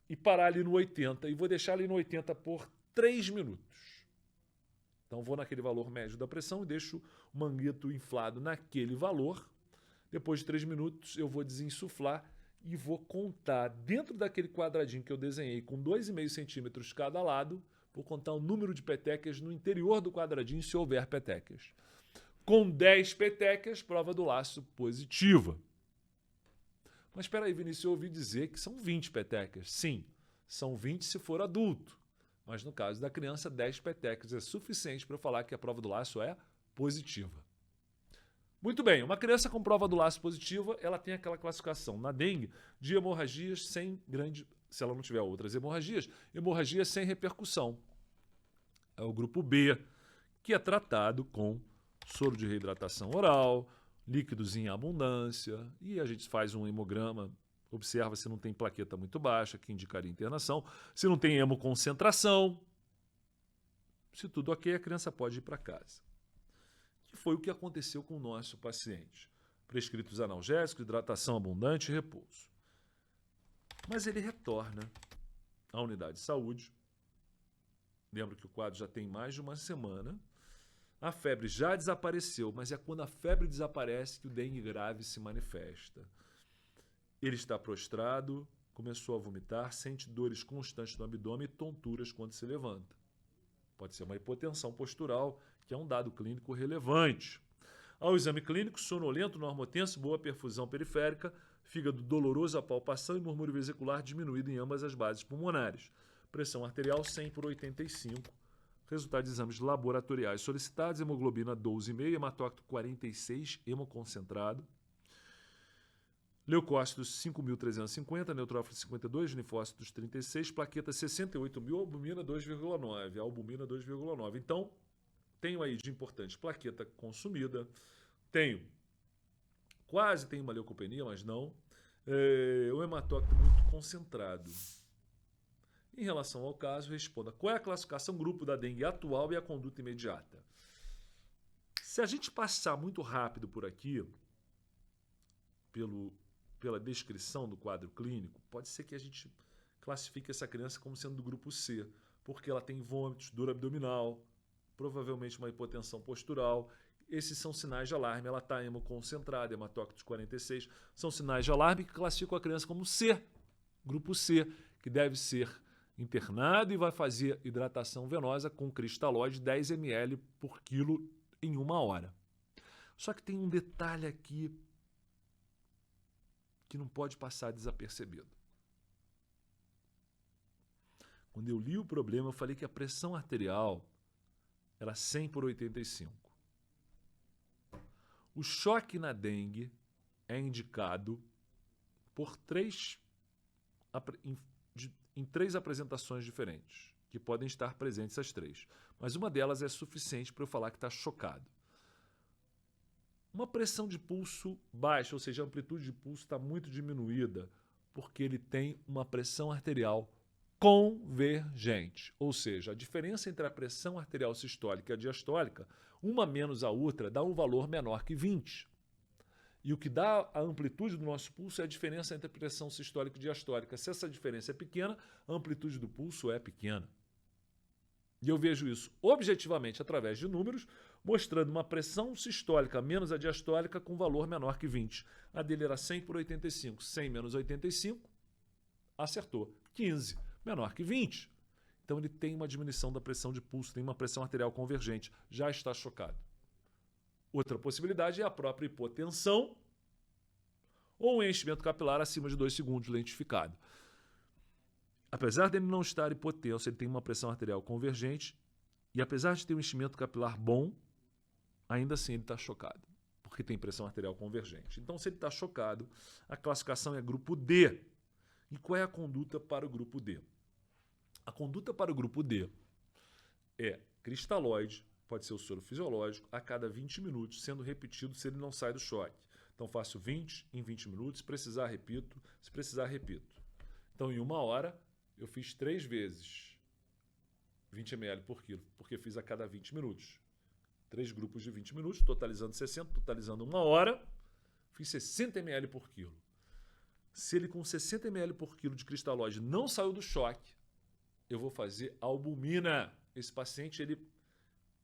e parar ali no 80. E vou deixar ali no 80 por 3 minutos. Então vou naquele valor médio da pressão e deixo o manguito inflado naquele valor. Depois de 3 minutos eu vou desinsuflar e vou contar dentro daquele quadradinho que eu desenhei com 2,5 centímetros cada lado. Vou contar o número de petecas no interior do quadradinho se houver petecas. Com 10 petecas, prova do laço positiva. Mas espera aí, Vinícius, eu ouvi dizer que são 20 petecas. Sim, são 20 se for adulto. Mas no caso da criança, 10 petecas é suficiente para eu falar que a prova do laço é positiva. Muito bem, uma criança com prova do laço positiva, ela tem aquela classificação na dengue de hemorragias sem grande... Se ela não tiver outras hemorragias, hemorragia sem repercussão. É o grupo B, que é tratado com soro de reidratação oral, líquidos em abundância, e a gente faz um hemograma, observa se não tem plaqueta muito baixa, que indicaria internação, se não tem hemoconcentração. Se tudo ok, a criança pode ir para casa. Que foi o que aconteceu com o nosso paciente. Prescritos analgésicos, hidratação abundante e repouso. Mas ele retorna à unidade de saúde. Lembro que o quadro já tem mais de uma semana. A febre já desapareceu, mas é quando a febre desaparece que o dengue grave se manifesta. Ele está prostrado, começou a vomitar, sente dores constantes no abdômen e tonturas quando se levanta. Pode ser uma hipotensão postural, que é um dado clínico relevante. Ao exame clínico, sonolento, normotenso, boa perfusão periférica, fígado doloroso à palpação e murmúrio vesicular diminuído em ambas as bases pulmonares. Pressão arterial 100 por 85. Resultado de exames laboratoriais solicitados: hemoglobina 12,5, hematócrito 46, hemoconcentrado. Leucócitos 5.350, neutrófilos 52, linfócitos 36, plaquetas 68.000, albumina 2,9. Albumina 2,9. Então, tenho aí de importante plaqueta consumida, quase tenho uma leucopenia, mas não. O hematócrito muito concentrado. Em relação ao caso, responda: qual é a classificação grupo da dengue atual e a conduta imediata? Se a gente passar muito rápido por aqui, pela descrição do quadro clínico, pode ser que a gente classifique essa criança como sendo do grupo C, porque ela tem vômitos, dor abdominal, provavelmente uma hipotensão postural. Esses são sinais de alarme. Ela está hemoconcentrada, hematócritos 46. São sinais de alarme que classificam a criança como C, grupo C, que deve ser internado e vai fazer hidratação venosa com cristalóide 10 ml por quilo em 1 hora. Só que tem um detalhe aqui que não pode passar desapercebido. Quando eu li o problema, eu falei que a pressão arterial era 100 por 85. O choque na dengue é indicado em 3 apresentações diferentes, que podem estar presentes as 3. Mas uma delas é suficiente para eu falar que está chocado. Uma pressão de pulso baixa, ou seja, a amplitude de pulso está muito diminuída, porque ele tem uma pressão arterial convergente. Ou seja, a diferença entre a pressão arterial sistólica e a diastólica, uma menos a outra, dá um valor menor que 20. E o que dá a amplitude do nosso pulso é a diferença entre a pressão sistólica e diastólica. Se essa diferença é pequena, a amplitude do pulso é pequena. E eu vejo isso objetivamente através de números, mostrando uma pressão sistólica menos a diastólica com valor menor que 20. A dele era 100 por 85. 100 menos 85, acertou. 15, menor que 20. Então ele tem uma diminuição da pressão de pulso, tem uma pressão arterial convergente. Já está chocado. Outra possibilidade é a própria hipotensão ou um enchimento capilar acima de 2 segundos lentificado. Apesar dele não estar hipotenso, ele tem uma pressão arterial convergente e apesar de ter um enchimento capilar bom, ainda assim ele está chocado, porque tem pressão arterial convergente. Então, se ele está chocado, a classificação é grupo D. E qual é a conduta para o grupo D? A conduta para o grupo D é cristalóide, pode ser o soro fisiológico, a cada 20 minutos, sendo repetido se ele não sai do choque. Então, faço 20 em 20 minutos, se precisar, repito, se precisar, repito. Então, em 1 hora, eu fiz 3 vezes 20 ml por quilo, porque fiz a cada 20 minutos. 3 grupos de 20 minutos, totalizando 60, totalizando 1 hora, fiz 60 ml por quilo. Se ele com 60 ml por quilo de cristalóide não saiu do choque, eu vou fazer albumina. Esse paciente ele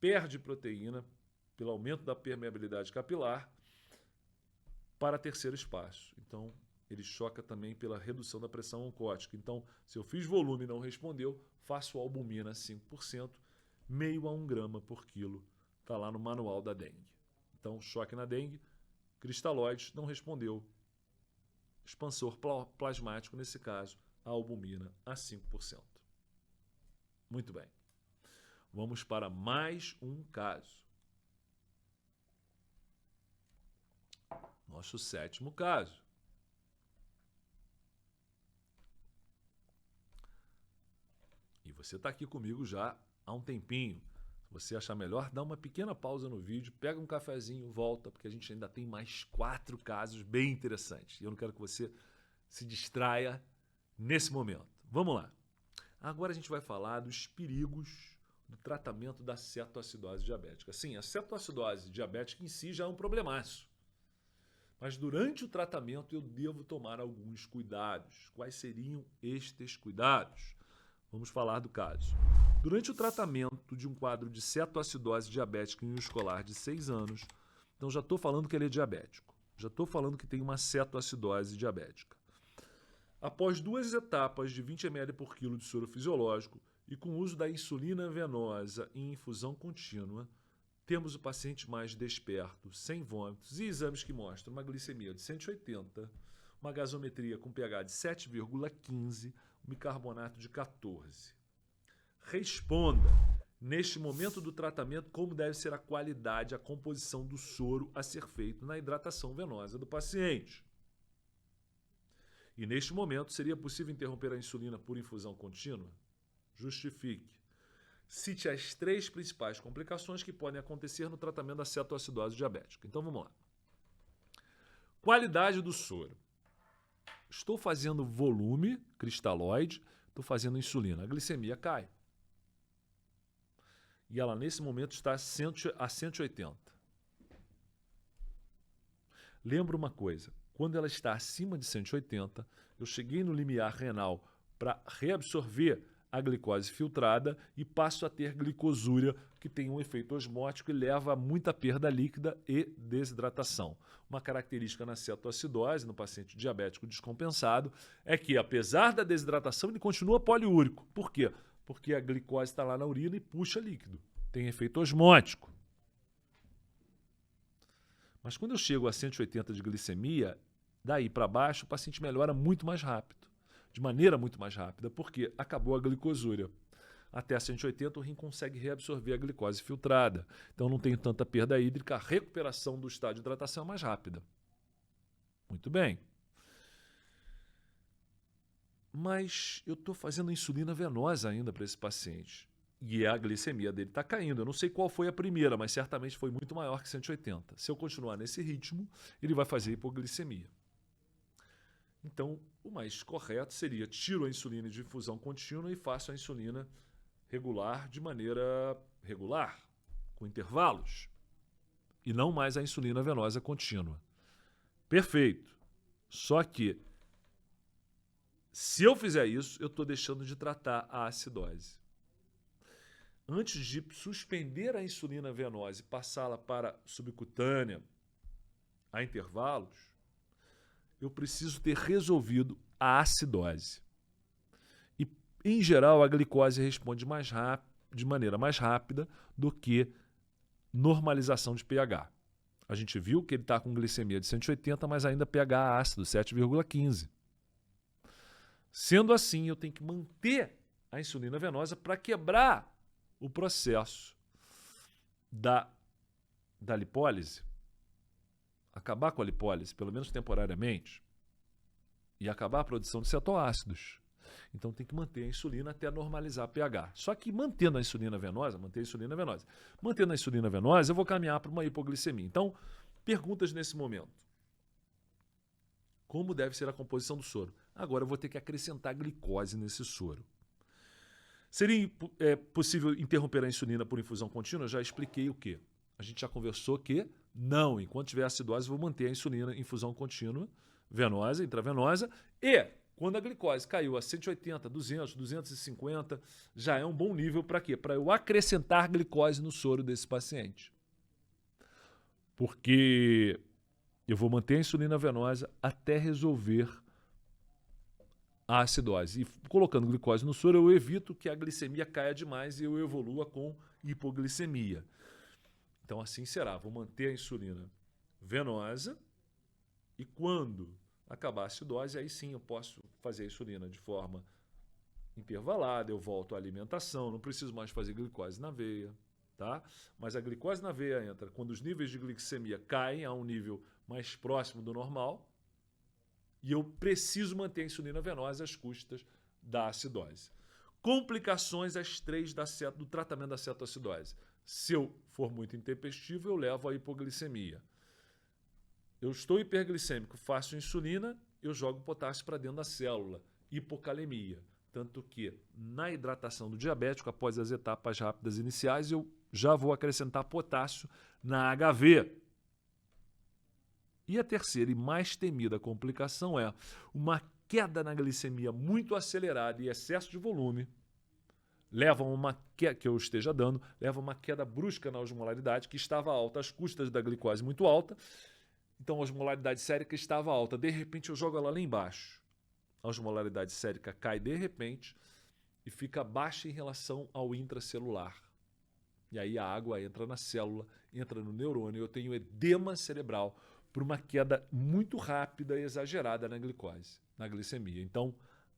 perde proteína pelo aumento da permeabilidade capilar para terceiro espaço. Então, ele choca também pela redução da pressão oncótica. Então, se eu fiz volume e não respondeu, faço albumina 5%, meio a 1 grama por quilo. Está lá no manual da dengue. Então, choque na dengue, cristalóide, não respondeu. Expansor plasmático, nesse caso, a albumina a 5%. Muito bem. Vamos para mais um caso. Nosso 7º caso. E você está aqui comigo já há um tempinho. Se você achar melhor, dá uma pequena pausa no vídeo, pega um cafezinho, volta, porque a gente ainda tem mais 4 casos bem interessantes. E eu não quero que você se distraia nesse momento. Vamos lá. Agora a gente vai falar dos perigos do tratamento da cetoacidose diabética. Sim, a cetoacidose diabética em si já é um problemaço. Mas durante o tratamento eu devo tomar alguns cuidados. Quais seriam estes cuidados? Vamos falar do caso. Durante o tratamento de um quadro de cetoacidose diabética em um escolar de 6 anos, então já estou falando que ele é diabético. Já estou falando que tem uma cetoacidose diabética. Após 2 etapas de 20 ml por quilo de soro fisiológico e com o uso da insulina venosa em infusão contínua, temos o paciente mais desperto, sem vômitos e exames que mostram uma glicemia de 180, uma gasometria com pH de 7,15, um bicarbonato de 14. Responda, neste momento do tratamento, como deve ser a qualidade, a composição do soro a ser feito na hidratação venosa do paciente. E neste momento, seria possível interromper a insulina por infusão contínua? Justifique. Cite as 3 principais complicações que podem acontecer no tratamento da cetoacidose diabética. Então, vamos lá. Qualidade do soro. Estou fazendo volume cristalóide, estou fazendo insulina. A glicemia cai. E ela, nesse momento, está a 180. Lembra uma coisa. Quando ela está acima de 180, eu cheguei no limiar renal para reabsorver a glicose filtrada e passo a ter glicosúria, que tem um efeito osmótico e leva a muita perda líquida e desidratação. Uma característica na cetoacidose, no paciente diabético descompensado, é que, apesar da desidratação, ele continua poliúrico. Por quê? Porque a glicose está lá na urina e puxa líquido. Tem efeito osmótico. Mas quando eu chego a 180 de glicemia, daí para baixo, o paciente melhora muito mais rápido. De maneira muito mais rápida, porque acabou a glicosúria. Até 180 o rim consegue reabsorver a glicose filtrada. Então não tenho tanta perda hídrica, a recuperação do estado de hidratação é mais rápida. Muito bem. Mas eu estou fazendo insulina venosa ainda para esse paciente. E a glicemia dele está caindo. Eu não sei qual foi a primeira, mas certamente foi muito maior que 180. Se eu continuar nesse ritmo, ele vai fazer hipoglicemia. Então, o mais correto seria tiro a insulina de infusão contínua e faço a insulina regular de maneira regular, com intervalos, e não mais a insulina venosa contínua. Perfeito. Só que, se eu fizer isso, eu estou deixando de tratar a acidose. Antes de suspender a insulina venosa e passá-la para subcutânea a intervalos, eu preciso ter resolvido a acidose. E, em geral, a glicose responde de maneira mais rápida do que normalização de pH. A gente viu que ele está com glicemia de 180, mas ainda pH ácido, 7,15. Sendo assim, eu tenho que manter a insulina venosa para quebrar o processo da da lipólise, acabar com a lipólise, pelo menos temporariamente, e acabar a produção de cetoácidos. Então tem que manter a insulina até normalizar pH. Só que mantendo a insulina venosa, eu vou caminhar para uma hipoglicemia. Então, perguntas nesse momento. Como deve ser a composição do soro? Agora eu vou ter que acrescentar glicose nesse soro. Seria possível interromper a insulina por infusão contínua? Eu já expliquei o quê? A gente já conversou que não. Enquanto tiver acidose, vou manter a insulina em infusão contínua, venosa, intravenosa. E quando a glicose caiu a 180, 200, 250, já é um bom nível para quê? Para eu acrescentar glicose no soro desse paciente. Porque eu vou manter a insulina venosa até resolver a acidose. E colocando glicose no soro, eu evito que a glicemia caia demais e eu evolua com hipoglicemia. Então assim será. Vou manter a insulina venosa e quando acabar a acidose, aí sim eu posso fazer a insulina de forma intervalada, eu volto à alimentação, não preciso mais fazer glicose na veia, tá? Mas a glicose na veia entra quando os níveis de glicemia caem a um nível mais próximo do normal e eu preciso manter a insulina venosa às custas da acidose. Complicações às 3 do tratamento da cetoacidose. Se eu for muito intempestivo, eu levo à hipoglicemia. Eu estou hiperglicêmico, faço insulina, eu jogo potássio para dentro da célula. Hipocalemia. Tanto que na hidratação do diabético, após as etapas rápidas iniciais, eu já vou acrescentar potássio na HV. E a terceira e mais temida complicação é uma queda na glicemia muito acelerada e excesso de volume leva a uma queda que eu esteja dando, leva a uma queda brusca na osmolaridade, que estava alta às custas da glicose muito alta. Então a osmolaridade sérica estava alta. De repente eu jogo ela lá embaixo. A osmolaridade sérica cai de repente e fica baixa em relação ao intracelular. E aí a água entra na célula, entra no neurônio. Eu tenho edema cerebral por uma queda muito rápida e exagerada na glicose, na glicemia. Então,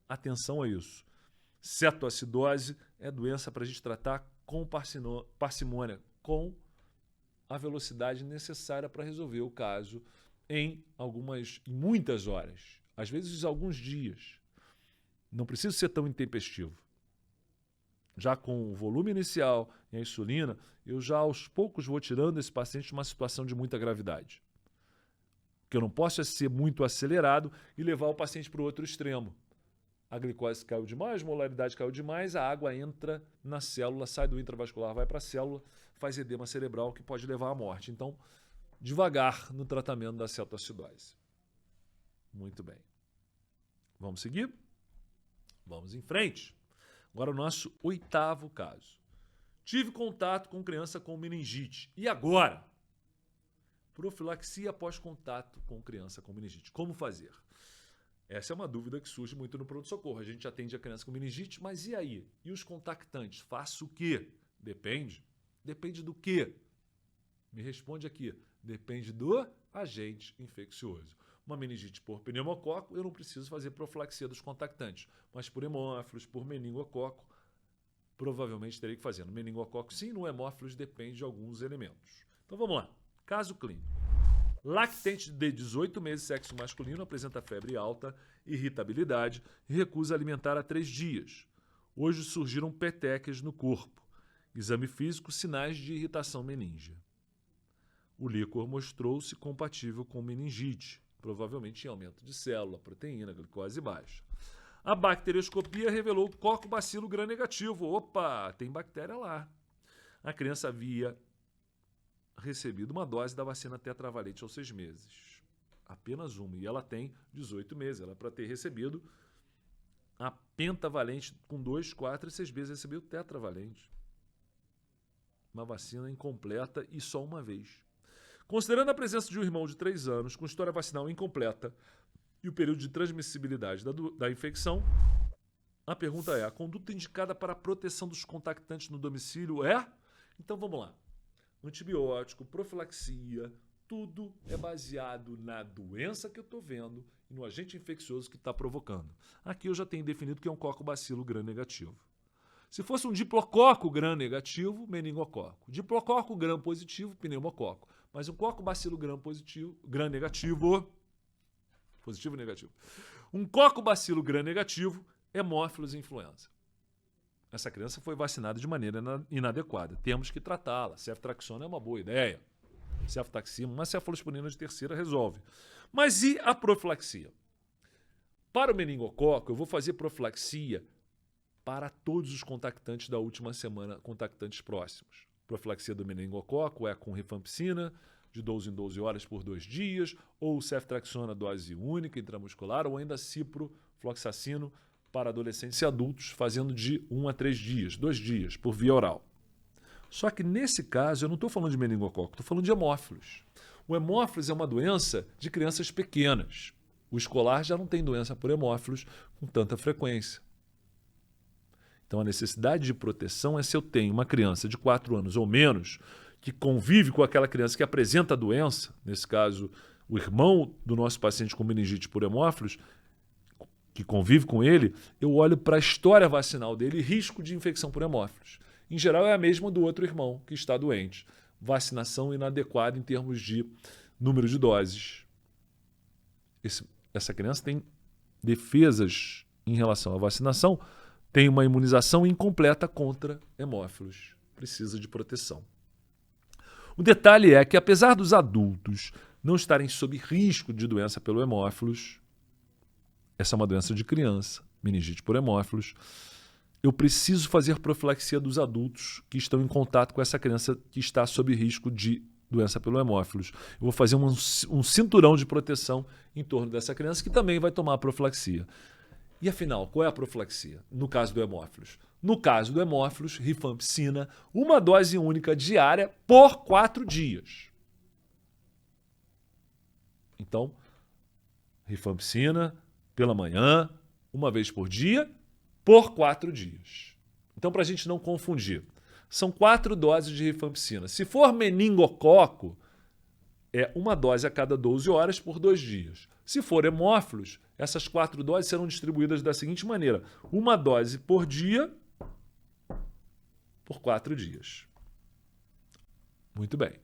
atenção a isso. Cetoacidose é doença para a gente tratar com parcimônia, com a velocidade necessária para resolver o caso em muitas horas, às vezes alguns dias. Não precisa ser tão intempestivo. Já com o volume inicial e a insulina, eu já aos poucos vou tirando esse paciente de uma situação de muita gravidade. O que eu não posso é ser muito acelerado e levar o paciente para o outro extremo. A glicose caiu demais, a osmolaridade caiu demais, a água entra na célula, sai do intravascular, vai para a célula, faz edema cerebral que pode levar à morte. Então, devagar no tratamento da cetoacidose. Muito bem. Vamos seguir? Vamos em frente. Agora o nosso 8º caso. Tive contato com criança com meningite. E agora? Profilaxia após contato com criança com meningite. Como fazer? Essa é uma dúvida que surge muito no pronto-socorro. A gente atende a criança com meningite, mas e aí? E os contactantes? Faço o quê? Depende. Depende do quê? Me responde aqui. Depende do agente infeccioso. Uma meningite por pneumococo, eu não preciso fazer profilaxia dos contactantes. Mas por hemófilos, por meningococo, provavelmente terei que fazer. No meningococo sim, no hemófilos depende de alguns elementos. Então vamos lá. Caso clínico. Lactente de 18 meses, sexo masculino, apresenta febre alta, irritabilidade e recusa alimentar há 3 dias. Hoje surgiram petequias no corpo. Exame físico, sinais de irritação meníngea. O líquor mostrou-se compatível com meningite, provavelmente em aumento de célula, proteína, glicose baixa. A bacterioscopia revelou Coccobacilo gram-negativo. Opa, tem bactéria lá. A criança havia recebido uma dose da vacina tetravalente aos 6 meses. Apenas uma. E ela tem 18 meses. Ela, para ter recebido a pentavalente com 2, 4 e 6 meses, recebeu tetravalente. Uma vacina incompleta e só uma vez. Considerando a presença de um irmão de 3 anos com história vacinal incompleta e o período de transmissibilidade da infecção, a pergunta é: a conduta indicada para a proteção dos contactantes no domicílio é? Então vamos lá. Antibiótico, profilaxia, tudo é baseado na doença que eu estou vendo e no agente infeccioso que está provocando. Aqui eu já tenho definido que é um Coccobacilo gram-negativo. Se fosse um diplococo gram-negativo, meningococo. Diplococo gram-positivo, pneumococo. Mas um coco-bacilo gram-positivo, gram-negativo, positivo e negativo. Um coco-bacilo gram-negativo, hemófilos e influenza. Essa criança foi vacinada de maneira inadequada. Temos que tratá-la. Ceftriaxona é uma boa ideia. Cefotaxima, uma cefalosporina de terceira resolve. Mas e a profilaxia? Para o meningococo, eu vou fazer profilaxia para todos os contactantes da última semana, contactantes próximos. Profilaxia do meningococo é com rifampicina, de 12 em 12 horas por 2 dias, ou ceftriaxona dose única intramuscular, ou ainda ciprofloxacino para adolescentes e adultos, fazendo de 1 a 3 dias, 2 dias, por via oral. Só que nesse caso, eu não estou falando de meningococo, estou falando de hemófilos. O hemófilos é uma doença de crianças pequenas. O escolar já não tem doença por hemófilos com tanta frequência. Então, a necessidade de proteção é se eu tenho uma criança de 4 anos ou menos que convive com aquela criança que apresenta a doença, nesse caso, o irmão do nosso paciente com meningite por hemófilos, que convive com ele, eu olho para a história vacinal dele e risco de infecção por hemófilos. Em geral, é a mesma do outro irmão que está doente. Vacinação inadequada em termos de número de doses. Essa criança tem defesas em relação à vacinação, tem uma imunização incompleta contra hemófilos. Precisa de proteção. O detalhe é que, apesar dos adultos não estarem sob risco de doença pelo hemófilos, essa é uma doença de criança, meningite por hemófilos, eu preciso fazer profilaxia dos adultos que estão em contato com essa criança que está sob risco de doença pelo hemófilos. Eu vou fazer um cinturão de proteção em torno dessa criança que também vai tomar a profilaxia. E afinal, qual é a profilaxia no caso do hemófilos? No caso do hemófilos, rifampicina, uma dose única diária por 4 dias. Então, rifampicina pela manhã, uma vez por dia, por 4 dias. Então, para a gente não confundir, são 4 doses de rifampicina. Se for meningococo, é uma dose a cada 12 horas por 2 dias. Se for hemófilos, essas 4 doses serão distribuídas da seguinte maneira: uma dose por dia por 4 dias. Muito bem.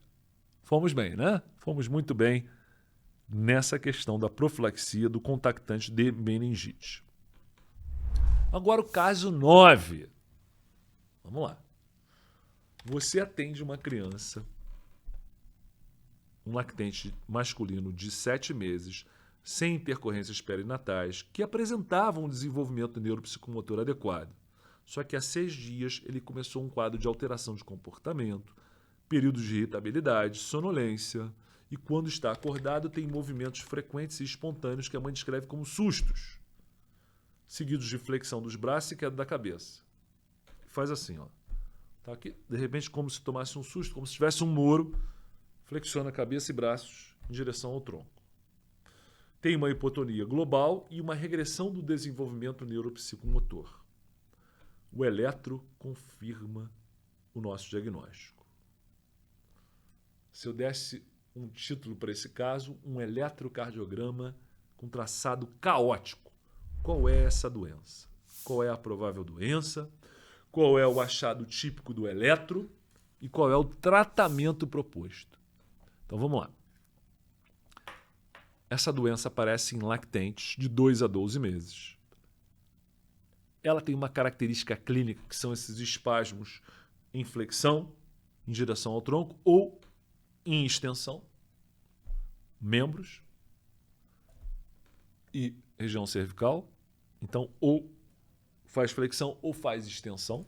Fomos bem, né? Fomos muito bem nessa questão da profilaxia do contactante de meningite. Agora o caso 9. Vamos lá. Você atende uma criança, um lactente masculino de 7 meses, sem intercorrências perinatais, que apresentava um desenvolvimento neuropsicomotor adequado. Só que há 6 dias ele começou um quadro de alteração de comportamento, períodos de irritabilidade, sonolência, e quando está acordado tem movimentos frequentes e espontâneos que a mãe descreve como sustos, seguidos de flexão dos braços e queda da cabeça. Faz assim, ó. Tá aqui, de repente, como se tomasse um susto, como se tivesse um moro, flexiona a cabeça e braços em direção ao tronco. Tem uma hipotonia global e uma regressão do desenvolvimento neuropsicomotor. O eletro confirma o nosso diagnóstico. Se eu desse um título para esse caso, um eletrocardiograma com traçado caótico. Qual é essa doença? Qual é a provável doença? Qual é o achado típico do eletro? E qual é o tratamento proposto? Então vamos lá. Essa doença aparece em lactentes de 2 a 12 meses. Ela tem uma característica clínica que são esses espasmos em flexão, em direção ao tronco, ou em extensão, membros e região cervical. Então, ou faz flexão ou faz extensão.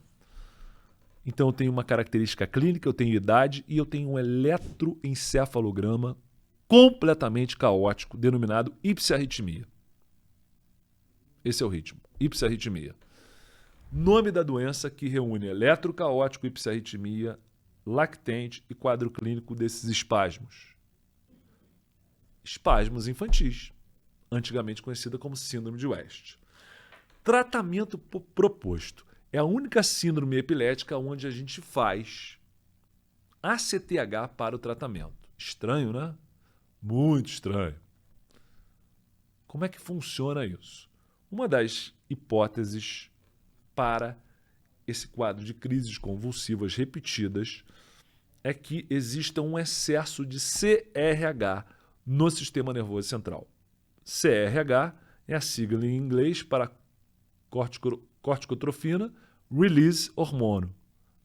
Então, eu tenho uma característica clínica, eu tenho idade e eu tenho um eletroencefalograma completamente caótico, denominado ipsiarritmia. Esse é o ritmo, ipsiarritmia. Nome da doença que reúne eletrocaótico, ipsiarritmia, lactente e quadro clínico desses espasmos. Espasmos infantis, antigamente conhecida como síndrome de West. Tratamento proposto. É a única síndrome epilética onde a gente faz ACTH para o tratamento. Estranho, né? Muito estranho. Como é que funciona isso? Uma das hipóteses para esse quadro de crises convulsivas repetidas é que exista um excesso de CRH no sistema nervoso central. CRH é a sigla em inglês para corticotrofina release hormônio,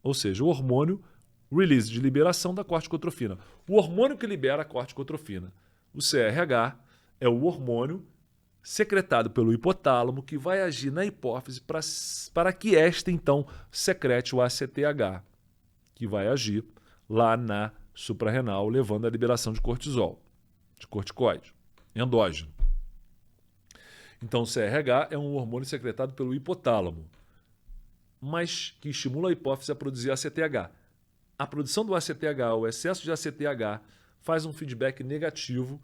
ou seja, o hormônio release de liberação da corticotrofina. O hormônio que libera a corticotrofina. O CRH é o hormônio secretado pelo hipotálamo que vai agir na hipófise para que esta, então, secrete o ACTH, que vai agir lá na suprarrenal, levando à liberação de cortisol, de corticoide, endógeno. Então, o CRH é um hormônio secretado pelo hipotálamo, mas que estimula a hipófise a produzir ACTH. A produção do ACTH, o excesso de ACTH, faz um feedback negativo,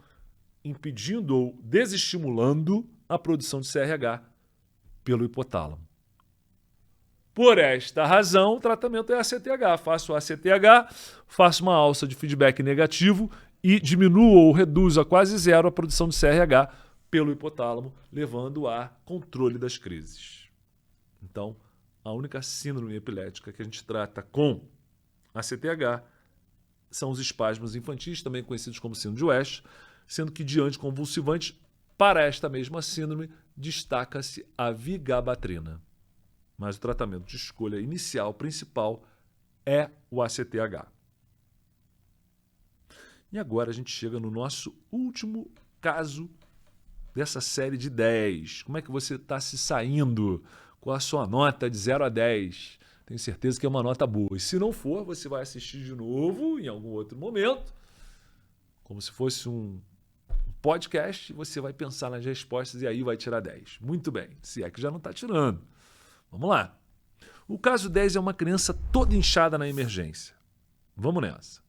impedindo ou desestimulando a produção de CRH pelo hipotálamo. Por esta razão, o tratamento é ACTH. Faço o ACTH, faço uma alça de feedback negativo e diminuo ou reduzo a quase zero a produção de CRH pelo hipotálamo, levando a controle das crises. Então, a única síndrome epilética que a gente trata com ACTH são os espasmos infantis, também conhecidos como síndrome de West, sendo que de anticonvulsivantes, para esta mesma síndrome, destaca-se a vigabatrina. Mas o tratamento de escolha inicial, principal, é o ACTH. E agora a gente chega no nosso último caso dessa série de 10. Como é que você está se saindo com a sua nota de 0 a 10? Tenho certeza que é uma nota boa. E se não for, você vai assistir de novo em algum outro momento, como se fosse um podcast, você vai pensar nas respostas e aí vai tirar 10. Muito bem, se é que já não está tirando. Vamos lá. O caso 10 é uma criança toda inchada na emergência. Vamos nessa.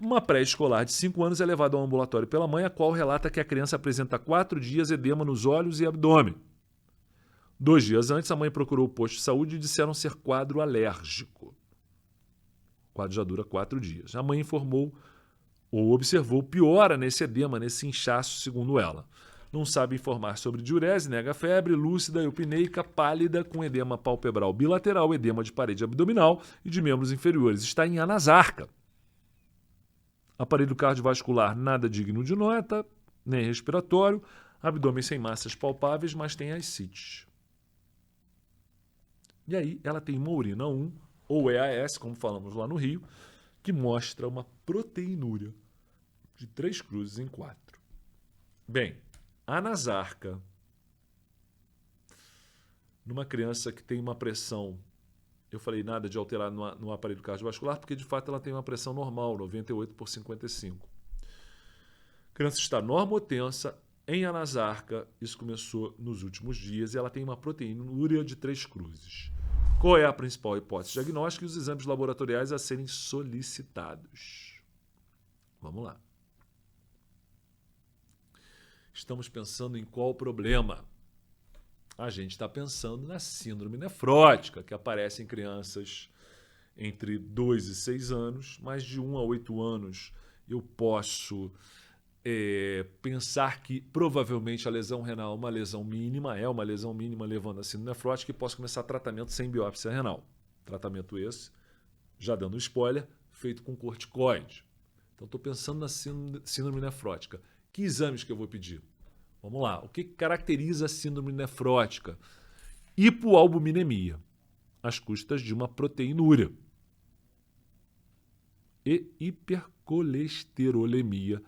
Uma pré-escolar de 5 anos é levada ao ambulatório pela mãe, a qual relata que a criança apresenta há 4 dias edema nos olhos e abdômen. 2 dias antes, a mãe procurou o posto de saúde e disseram ser quadro alérgico. O quadro já dura 4 dias. A mãe informou ou observou piora nesse edema, nesse inchaço, segundo ela. Não sabe informar sobre diurese, nega febre, lúcida, eupneica, pálida, com edema palpebral bilateral, edema de parede abdominal e de membros inferiores. Está em anasarca. Aparelho cardiovascular nada digno de nota, nem respiratório, abdômen sem massas palpáveis, mas tem ascites. E aí ela tem uma urina 1, ou EAS, como falamos lá no Rio, que mostra uma proteinúria de 3 cruzes em 4. Bem, anasarca, numa criança que tem uma pressão, eu falei nada de alterar no aparelho cardiovascular, porque de fato ela tem uma pressão normal, 98/55. A criança está normotensa, em anasarca, isso começou nos últimos dias, e ela tem uma proteinúria de 3 cruzes. Qual é a principal hipótese diagnóstica e os exames laboratoriais a serem solicitados? Vamos lá. Estamos pensando em qual problema? A gente está pensando na síndrome nefrótica, que aparece em crianças entre 2 e 6 anos, mais de 1 a 8 anos. Eu posso pensar que provavelmente a lesão renal é uma lesão mínima levando a síndrome nefrótica e posso começar tratamento sem biópsia renal. Tratamento esse, já dando spoiler, feito com corticoide. Então estou pensando na síndrome nefrótica. Que exames que eu vou pedir? Vamos lá. O que caracteriza a síndrome nefrótica? Hipoalbuminemia, às custas de uma proteinúria. E hipercolesterolemia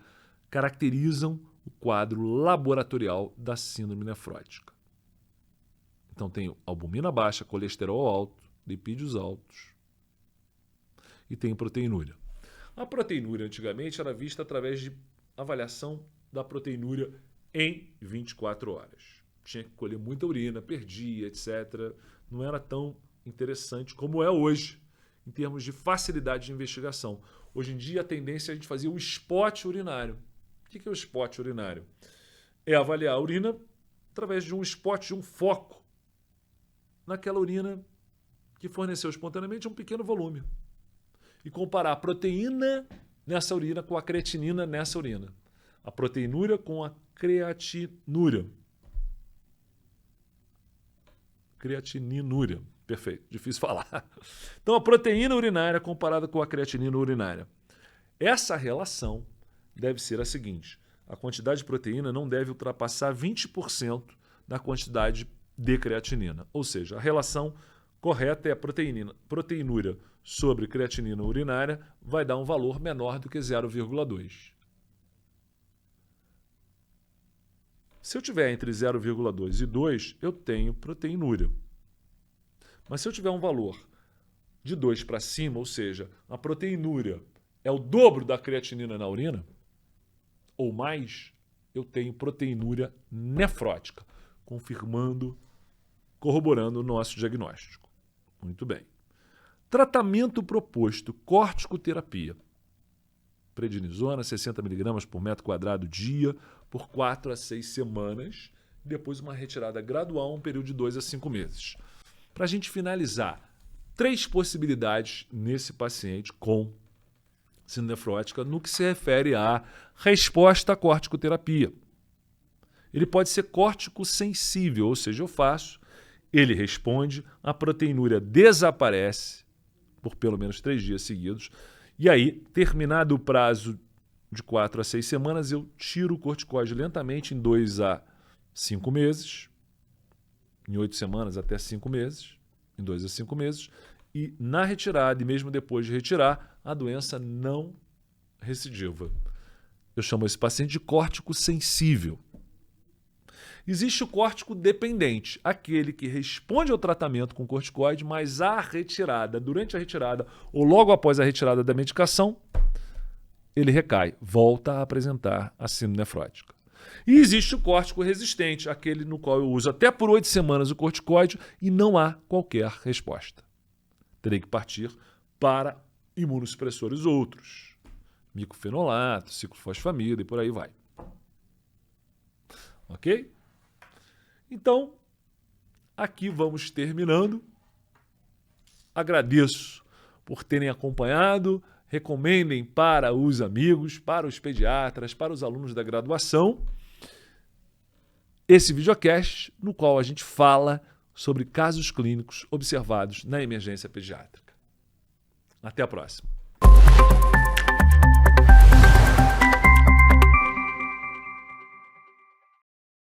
caracterizam o quadro laboratorial da síndrome nefrótica. Então tem albumina baixa, colesterol alto, lipídios altos e tem proteinúria. A proteinúria antigamente era vista através de avaliação da proteinúria em 24 horas. Tinha que colher muita urina, perdia, etc. Não era tão interessante como é hoje, em termos de facilidade de investigação. Hoje em dia a tendência é a gente fazer o spot urinário. O que é o spot urinário? É avaliar a urina através de um spot, de um foco, naquela urina que forneceu espontaneamente um pequeno volume. E comparar a proteína nessa urina com a creatinina nessa urina. A proteinúria com a creatinúria. Creatininúria, Perfeito, difícil falar. Então, a proteína urinária comparada com a creatinina urinária. Essa relação deve ser a seguinte: a quantidade de proteína não deve ultrapassar 20% da quantidade de creatinina. Ou seja, a relação correta é a proteinúria sobre creatinina urinária vai dar um valor menor do que 0,2. Se eu tiver entre 0,2 e 2, eu tenho proteinúria. Mas se eu tiver um valor de 2 para cima, ou seja, a proteinúria é o dobro da creatinina na urina, ou mais, eu tenho proteinúria nefrótica, corroborando o nosso diagnóstico. Muito bem. Tratamento proposto, corticoterapia. Prednisona, 60 mg por metro quadrado dia, por 4 a 6 semanas, depois uma retirada gradual, um período de 2 a 5 meses. Para a gente finalizar, 3 possibilidades nesse paciente com síndrome nefrótica no que se refere à resposta à corticoterapia. Ele pode ser córtico sensível, ou seja, eu faço, ele responde, a proteinúria desaparece por pelo menos 3 dias seguidos, e aí, terminado o prazo de 4 a 6 semanas, eu tiro o corticoide lentamente em 2 a 5 meses, em 8 semanas até 5 meses, em 2 a 5 meses, e na retirada, e mesmo depois de retirar, a doença não recidiva. Eu chamo esse paciente de córtico sensível. Existe o córtico dependente, aquele que responde ao tratamento com corticoide, mas durante a retirada ou logo após a retirada da medicação, ele recai, volta a apresentar a síndrome nefrótica. E existe o córtico resistente, aquele no qual eu uso até por 8 semanas o corticoide e não há qualquer resposta. Terei que partir para imunossupressores outros, micofenolato, ciclofosfamida e por aí vai. Ok? Então, aqui vamos terminando. Agradeço por terem acompanhado. Recomendem para os amigos, para os pediatras, para os alunos da graduação, esse videocast no qual a gente fala sobre casos clínicos observados na emergência pediátrica. Até a próxima.